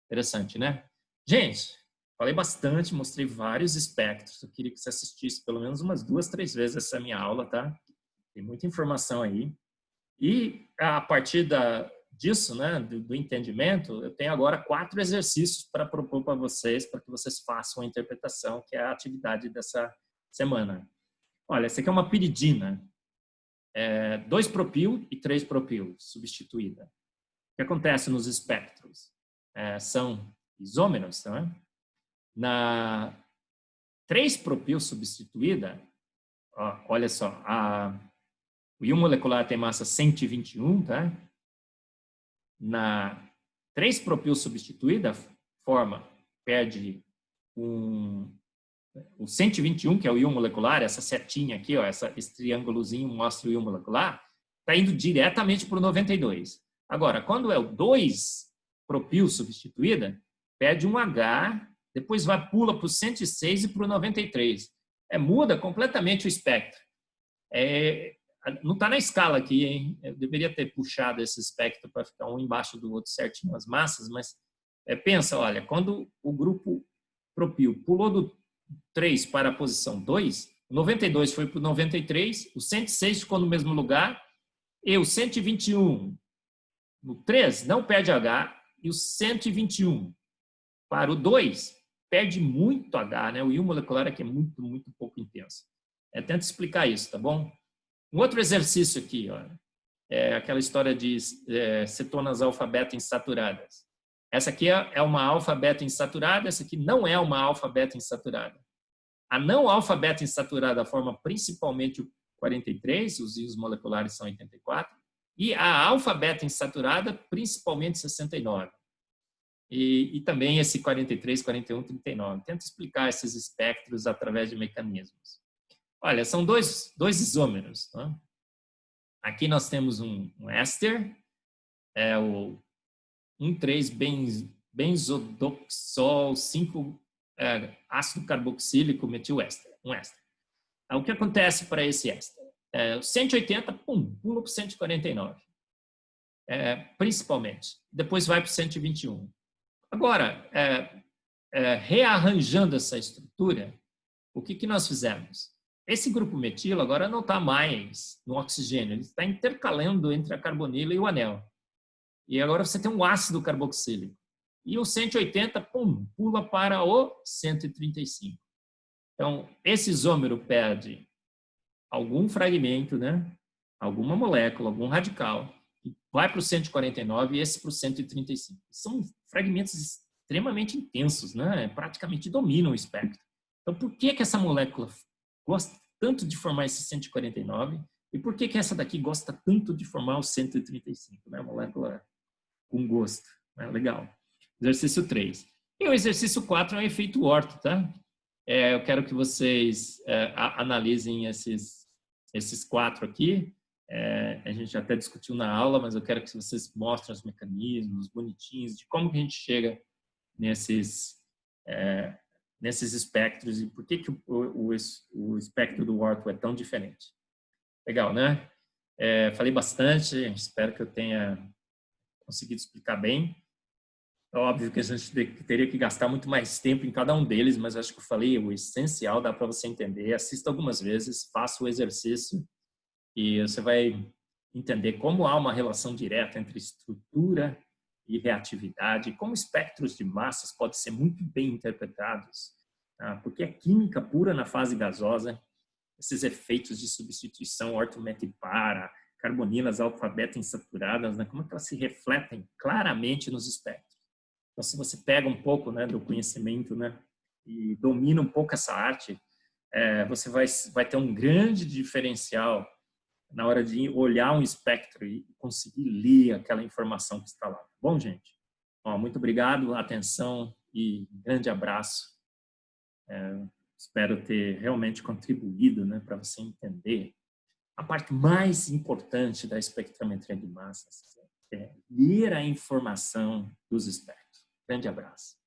Interessante, né? Gente, falei bastante, mostrei vários espectros. Eu queria que você assistisse pelo menos umas 2, 3 vezes essa minha aula, tá? Tem muita informação aí. E a partir disso, né, do entendimento, eu tenho agora 4 exercícios para propor para vocês, para que vocês façam a interpretação, que é a atividade dessa semana. Olha, essa aqui é uma piridina. 2-propil e 3-propil, substituída. O que acontece nos espectros? São isômeros, né? Na 3-propil substituída, ó, olha só, o íon molecular tem massa 121, tá? Na 3-propil substituída, perde o 121, que é o íon molecular, essa setinha aqui, ó, esse triângulozinho mostra o íon molecular, está indo diretamente para o 92. Agora, quando é o 2-propil substituída, perde um H, depois pula para o 106 e para o 93. Muda completamente o espectro. Não está na escala aqui, hein? Eu deveria ter puxado esse espectro para ficar um embaixo do outro certinho as massas, mas pensa, olha, quando o grupo propil pulou do 3 para a posição 2, o 92 foi para o 93, o 106 ficou no mesmo lugar, e o 121 no 3 não perde H, e o 121 para o 2 perde muito H, né? O íon molecular aqui é muito, muito pouco intenso. Tenta explicar isso, tá bom? Um outro exercício aqui, ó, é aquela história de cetonas alfa-beta insaturadas. Essa aqui é uma alfa-beta insaturada, essa aqui não é uma alfa-beta insaturada. A não alfa-beta insaturada forma principalmente o 43, os íons moleculares são 84, e a alfa-beta insaturada principalmente 69. E também esse 43, 41, 39. Tenta explicar esses espectros através de mecanismos. Olha, são dois isômeros. Tá? Aqui nós temos um éster, o 1,3-benzodoxol 5 ácido carboxílico metil-éster, um éster. O que acontece para esse éster? 180, pula para o 149, principalmente. Depois vai para o 121. Agora, rearranjando essa estrutura, o que nós fizemos? Esse grupo metilo agora não está mais no oxigênio, ele está intercalando entre a carbonila e o anel. E agora você tem um ácido carboxílico. E o 180, pula para o 135. Então, esse isômero perde algum fragmento, né? Alguma molécula, algum radical, e vai para o 149 e esse para o 135. São fragmentos extremamente intensos, né? Praticamente dominam o espectro. Então, por que essa molécula gosta tanto de formar esse 149 e por que essa daqui gosta tanto de formar o 135? Né? Molécula com gosto. Né? Legal. Exercício 3. E o exercício 4 é um efeito orto, tá? Eu quero que vocês analisem esses 4 aqui. A gente até discutiu na aula, mas eu quero que vocês mostrem os mecanismos bonitinhos de como que a gente chega nesses espectros e por que o espectro do orto é tão diferente. Legal, né? Falei bastante, espero que eu tenha conseguido explicar bem. É óbvio que a gente teria que gastar muito mais tempo em cada um deles, mas acho que eu falei o essencial, dá para você entender. Assista algumas vezes, faça o exercício e você vai entender como há uma relação direta entre estrutura e reatividade, como espectros de massas podem ser muito bem interpretados, tá? Porque a química pura na fase gasosa, esses efeitos de substituição ortometipara, carbonilas alfa-beta insaturadas, né? Como é que elas se refletem claramente nos espectros. Então, se você pega um pouco, né, do conhecimento, né, e domina um pouco essa arte, você vai ter um grande diferencial na hora de olhar um espectro e conseguir ler aquela informação que está lá. Bom, gente? Muito obrigado, atenção e um grande abraço. Espero ter realmente contribuído, né, para você entender a parte mais importante da espectrometria de massas, é ler a informação dos espectros. Grande abraço.